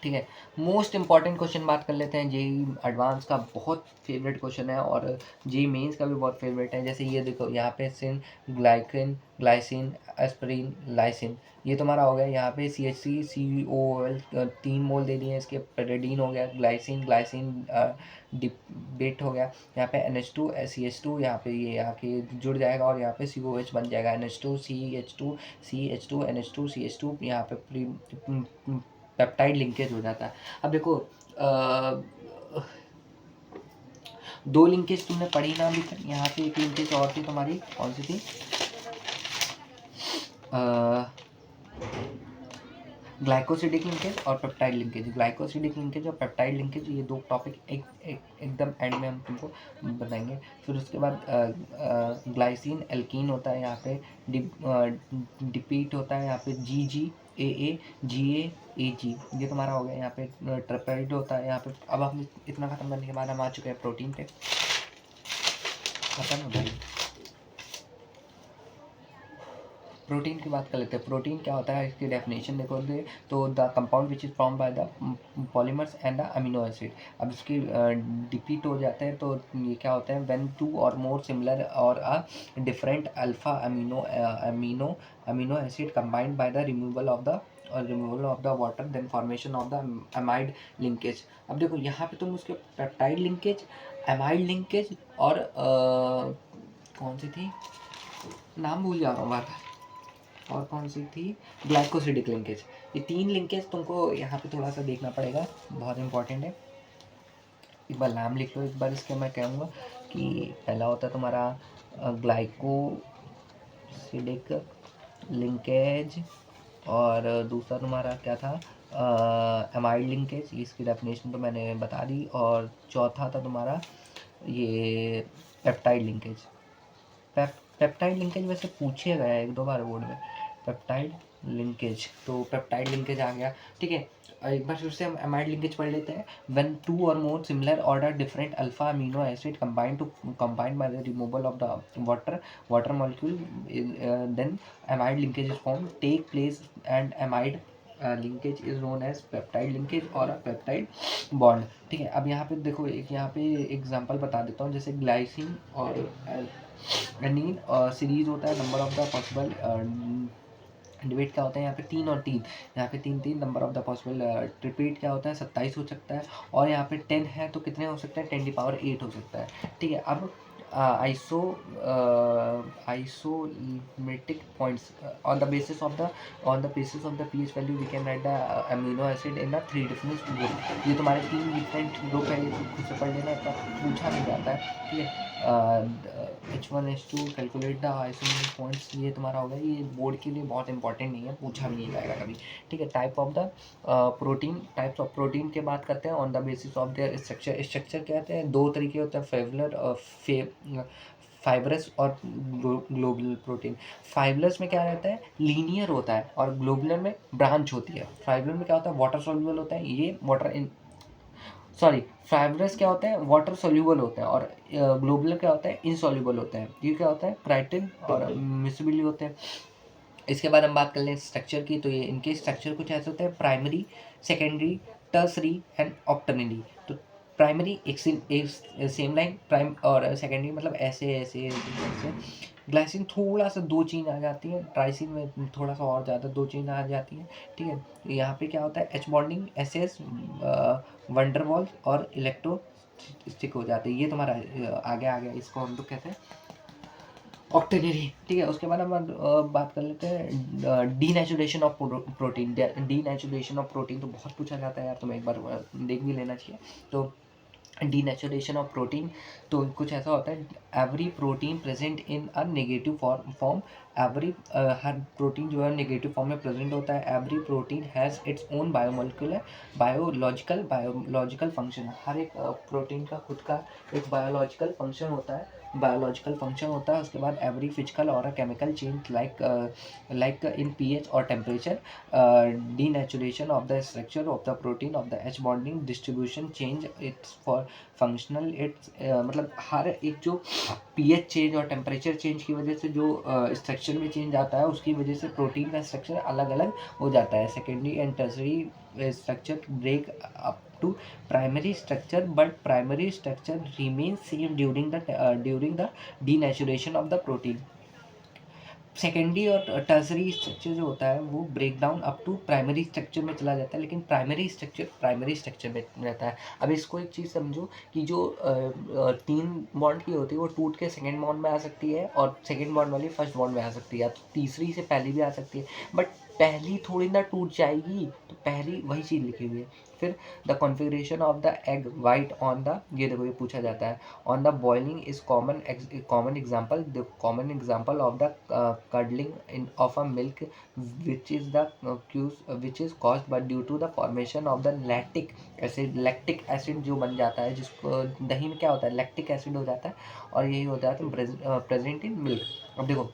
ठीक है, मोस्ट इंपॉर्टेंट क्वेश्चन बात कर लेते हैं। जेई एडवांस का बहुत फेवरेट क्वेश्चन है और जेई मेंस का भी बहुत फेवरेट है। जैसे ये देखो, यहाँ पे सिन, ग्लाइसिन, एस्पिरिन, लाइसिन, ये तुम्हारा हो गया। यहाँ पे CH3COOL 3 मोल दे दिए, इसके पेरिडीन हो गया, ग्लाइसिन डिबेट हो गया। यहाँ पे NH2 CH2, यहाँ पे ये आके जुड़ जाएगा और यहाँ पे COH बन जाएगा, NH2 CH2 NH2 CH2, यहाँ पे पेप्टाइड लिंकेज हो जाता है। अब देखो, 2 लिंकेज तुमने पढ़ी ना अभी तक। यहाँ पे एक लिंकेज और थी तुम्हारी, कौन सी थी, ग्लाइकोसिडिक लिंकेज और पेप्टाइड लिंकेज। ग्लाइकोसिडिक लिंकेज और पेप्टाइड लिंकेज, ये 2 टॉपिक एकदम एंड में हम तुमको बताएंगे। फिर उसके बाद ग्लाइसिन एल्कीन होता है, यहाँ पे डिपीट होता है, यहाँ पे GGAA GAAG, ये तुम्हारा हो गया। यहाँ पे ट्रिपेड होता है, यहाँ पे। अब हम इतना खत्म करने के बाद हम आ चुके हैं प्रोटीन पे। खत्म हो जाएगी, प्रोटीन की बात कर लेते हैं। प्रोटीन क्या होता है, इसकी डेफिनेशन देखोगे तो the compound which is form by the polymers and the amino acid. अब इसकी डिपीट हो जाते हैं तो ये क्या होते हैं, व्हेन 2 और मोर सिमिलर और a different alpha amino acid combined by the removal of the water, then formation of the amide linkage. अब देखो, यहाँ पे तुम उसके पेप्टाइड लिंकेज, अमाइड लिंकेज और कौन सी थी, नाम भूल जा रहा हूँ बार बार, और कौन सी थी, ग्लाइकोसिडिक लिंकेज। ये 3 लिंकेज तुमको यहाँ पे थोड़ा सा देखना पड़ेगा, बहुत इंपॉर्टेंट है। एक बार नाम लिख लो एक बार इसके। मैं कहूँगा कि पहला होता है तुम्हारा ग्लाइकोसिडिक लिंकेज, और दूसरा तुम्हारा क्या था, अमाइड लिंकेज, इसकी डेफिनेशन तो मैंने बता दी। और चौथा था तुम्हारा ये पेप्टाइड लिंकेज। पेप्टाइड लिंकेज वैसे पूछे गया है 1-2 बार बोर्ड में, पेप्टाइड लिंकेज, तो पेप्टाइड लिंकेज आ गया। ठीक है, एक बार फिर से हम अमाइड लिंकेज पढ़ लेते हैं। व्हेन 2 और मोर सिमिलर ऑर्डर different alpha amino acid combined by the removal of the water molecule, then amide linkage is form take place, and amide linkage is known as peptide linkage और peptide bond. ठीक है, अब यहाँ पे देखो, एक यहाँ पे एग्जांपल बता देता हूँ। जैसे ग्लाइसिन और एनीन सीरीज होता है, number of the possible debate क्या होता है, यहाँ पे 3 और 3, यहाँ पे 3 नंबर ऑफ द पॉसिबल ट्रिपीट क्या होता है, 27 हो सकता है। और यहाँ पे 10 है तो कितने हो सकते हैं, 10 की पावर 8 हो सकता है। ठीक है, अब iso isometric points on the basis of the pH value we can write the amino acid in a 3 different group। ये तुम्हारे 3 डिफरेंट ग्रुप है, ये खुद से पढ़ लेना, इतना पूछा नहीं जाता है, ठीक है। H1 H2 calculate the isomeric points, ये तुम्हारा होगा, ये बोर्ड के लिए बहुत इंपॉर्टेंट नहीं है, पूछा भी नहीं जाएगा कभी, ठीक है। टाइप्स ऑफ प्रोटीन के बात करते हैं on the basis of their structure कहते हैं, दो तरीके होते हैं, फेवुलर और फाइब्रस और ग्लोबुलर प्रोटीन। फाइब्रस में क्या रहता है, लीनियर होता है, और ग्लोबुलर में ब्रांच होती है। फाइब्रस में क्या होता है, वाटर सॉल्युबल होता है, ये वाटर इन सॉरी फाइब्रस क्या होता है, वाटर सॉल्युबल होता है, और ग्लोबुलर क्या होता है, इनसॉल्युबल होता है। ये क्या होता है, क्राइटिन और मिसबिली होते हैं। इसके बाद हम बात कर लें स्ट्रक्चर की, तो ये इनके स्ट्रक्चर कुछ ऐसे होते हैं, प्राइमरी, सेकेंडरी, टर्सरी एंड ऑक्टेनरी। तो प्राइमरी एक सेम लाइन, प्राइम और सेकेंडरी मतलब ऐसे ऐसे ऐसे। ग्लाइसिन थोड़ा सा 2 चेन आ जाती है, ट्राइसिन में थोड़ा सा और ज़्यादा 2 चेन आ जाती है, ठीक है। तो यहाँ पे क्या होता है, H bonding, S S, van der Waals और इलेक्ट्रो स्टिक हो जाते हैं। ये तुम्हारा आगे आ गया, इसको हम लोग कहते हैं ऑक्टेनरी, ठीक है। उसके बाद हम बात कर लेते हैं denaturation of protein. Denaturation of protein तो बहुत पूछा जाता है यार, तुम्हें एक बार देख भी लेना चाहिए। तो डीनेचुरेशन ऑफ प्रोटीन तो कुछ ऐसा होता है, every protein present in a negative form, every हर प्रोटीन जो है नेगेटिव फॉर्म में प्रेजेंट होता है। Every protein has its own biological function. हर एक प्रोटीन का खुद का एक बायोलॉजिकल फंक्शन होता है, उसके बाद एवरी फिजिकल और a chemical change like in pH और temperature, denaturation of the structure of the protein of the H bonding distribution change its for functional its, मतलब हर एक जो पीएच चेंज और टेम्परेचर चेंज की वजह से जो स्ट्रक्चर में चेंज आता है, उसकी वजह से प्रोटीन का स्ट्रक्चर अलग अलग हो जाता है। Secondary and tertiary structure break up to primary structure, but primary structure remains same during the denaturation of the protein। Secondary और टर्सरी स्ट्रक्चर जो होता है वो break down up to primary structure में चला जाता है, लेकिन प्राइमरी स्ट्रक्चर में रहता है। अब इसको एक चीज़ समझो कि जो 3 बॉन्ड की होती है वो टूट के सेकेंड बॉन्ड में आ सकती है, और सेकेंड बॉन्ड वाली फर्स्ट बॉन्ड में आ सकती है, तो तीसरी से पहली भी आ सकती है, बट पहली थोड़ी ना टूट जाएगी, तो पहली वही चीज़ लिखी हुई है। फिर the configuration of the egg white on the, ये देखो ये पूछा जाता है, on the boiling is common example, the common example of the curdling of a milk which is caused by due to the formation of the lactic acid जो बन जाता है, जिसको दही में क्या होता है, लैक्टिक एसिड हो जाता है, और यही होता है प्रेजेंट इन मिल्क। अब देखो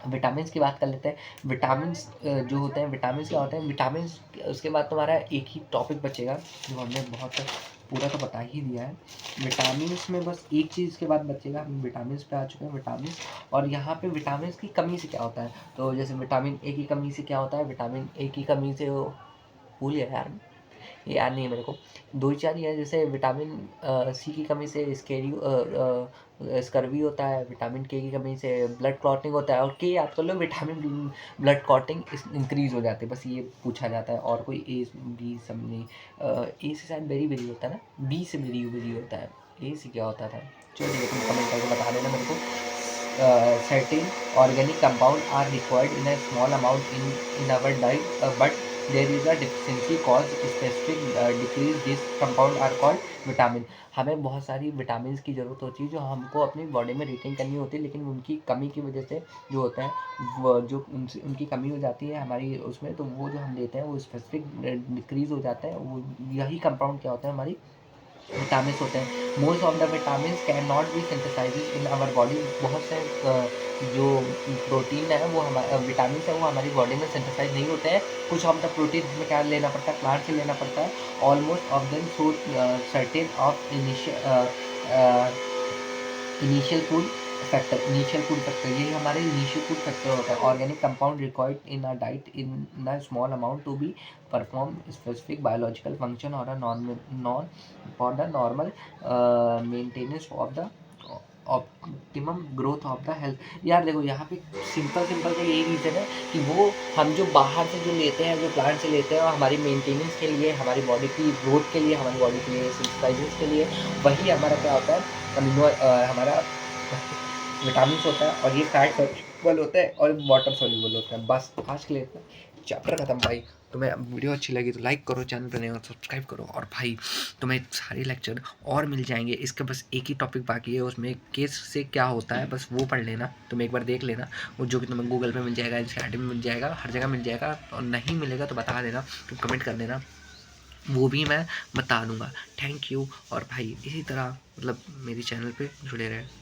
विटामिन्स की बात कर लेते हैं। विटामिन्स जो होते हैं, विटामिन्स क्या होते हैं, विटामिन्स उसके बाद तुम्हारा एक ही टॉपिक बचेगा जो हमने बहुत पूरा तो बता ही दिया है। विटामिन्स में बस एक चीज़ के बाद बचेगा, हम विटामिन्स पे आ चुके हैं, विटामिन्स। और यहाँ पे विटामिन्स की कमी से क्या होता है, तो जैसे विटामिन ए की कमी से क्या होता है, विटामिन ए की कमी से वो भूल गया यार, ये याद नहीं है मेरे को, 2 ही 4 ही है। जैसे विटामिन सी की कमी से स्कर्वी होता है, विटामिन के की कमी से ब्लड क्लॉटिंग होता है, और के याद कर लो, विटामिन ब्लड क्लॉटिंग इंक्रीज हो जाती है, बस ये पूछा जाता है, और कोई ए बी सब नहीं। ए से शायद बेरी बेरी होता है ना, बी से बेरी बेरी होता है, ए से क्या होता था, चलो ठीक है, तुम कमेंट करके बता देना मेरे को। certain organic compound are required in a small amount in our diet, but there is a deficiency cause specific decrease, this compound are called vitamin। हमें बहुत सारी विटामिन की ज़रूरत होती है जो हमको अपनी बॉडी में रिटेन करनी होती है, लेकिन उनकी कमी की वजह से जो होता है वो जो उनकी कमी हो जाती है हमारी उसमें, तो वो जो हम लेते हैं वो स्पेसिफिक डिक्रीज हो जाता है, वो यही कंपाउंड क्या होता है, हमारी विटामिन होते हैं। Most of the vitamin can not be synthesize in our body. बहुत से जो प्रोटीन है वो हमारे विटामिन है वो हमारी बॉडी में सिंथेसाइज नहीं होते हैं। कुछ ऑफ द प्रोटीन हमें क्या लेना पड़ता है, प्लांट से लेना पड़ता है। Almost of them so certain of initial food factor, यही हमारे इनिशियल फूड फैक्टर होता है। Organic compound required in a diet in a small amount to be perform specific biological function और non for the normal maintenance of the optimum growth of the health. यार देखो यहाँ पे simple का यही reason है कि वो हम जो बाहर से जो लेते हैं, जो प्लांट से लेते हैं, हमारी मेंटेनेंस के लिए, हमारी बॉडी की ग्रोथ के लिए, हमारी बॉडी के लिए सिंथेसाइजेस के लिए, वही हमारा क्या होता है, अमीनो हमारा होता है, विटामिन्स होता है और ये फैट सॉल्युबल होता है और वाटर सॉल्युबल होता है। बस आज के लिए इतना, चैप्टर खत्म भाई। तुम्हें वीडियो अच्छी लगी तो लाइक करो, चैनल पे नए हो तो सब्सक्राइब करो। और भाई तुम्हें सारे लेक्चर और मिल जाएंगे, इसका बस एक ही टॉपिक बाकी है, उसमें केस से क्या होता है बस वो पढ़ लेना, तुम एक बार देख लेना। वो जो कि तुम्हें गूगल पे मिल जाएगा, इंस्टाग्राम में मिल जाएगा, हर जगह मिल जाएगा। और नहीं मिलेगा तो बता देना, तुम कमेंट कर देना, वो भी मैं बता दूंगा। Thank you. और भाई इसी तरह मतलब मेरे चैनल पे जुड़े रहे।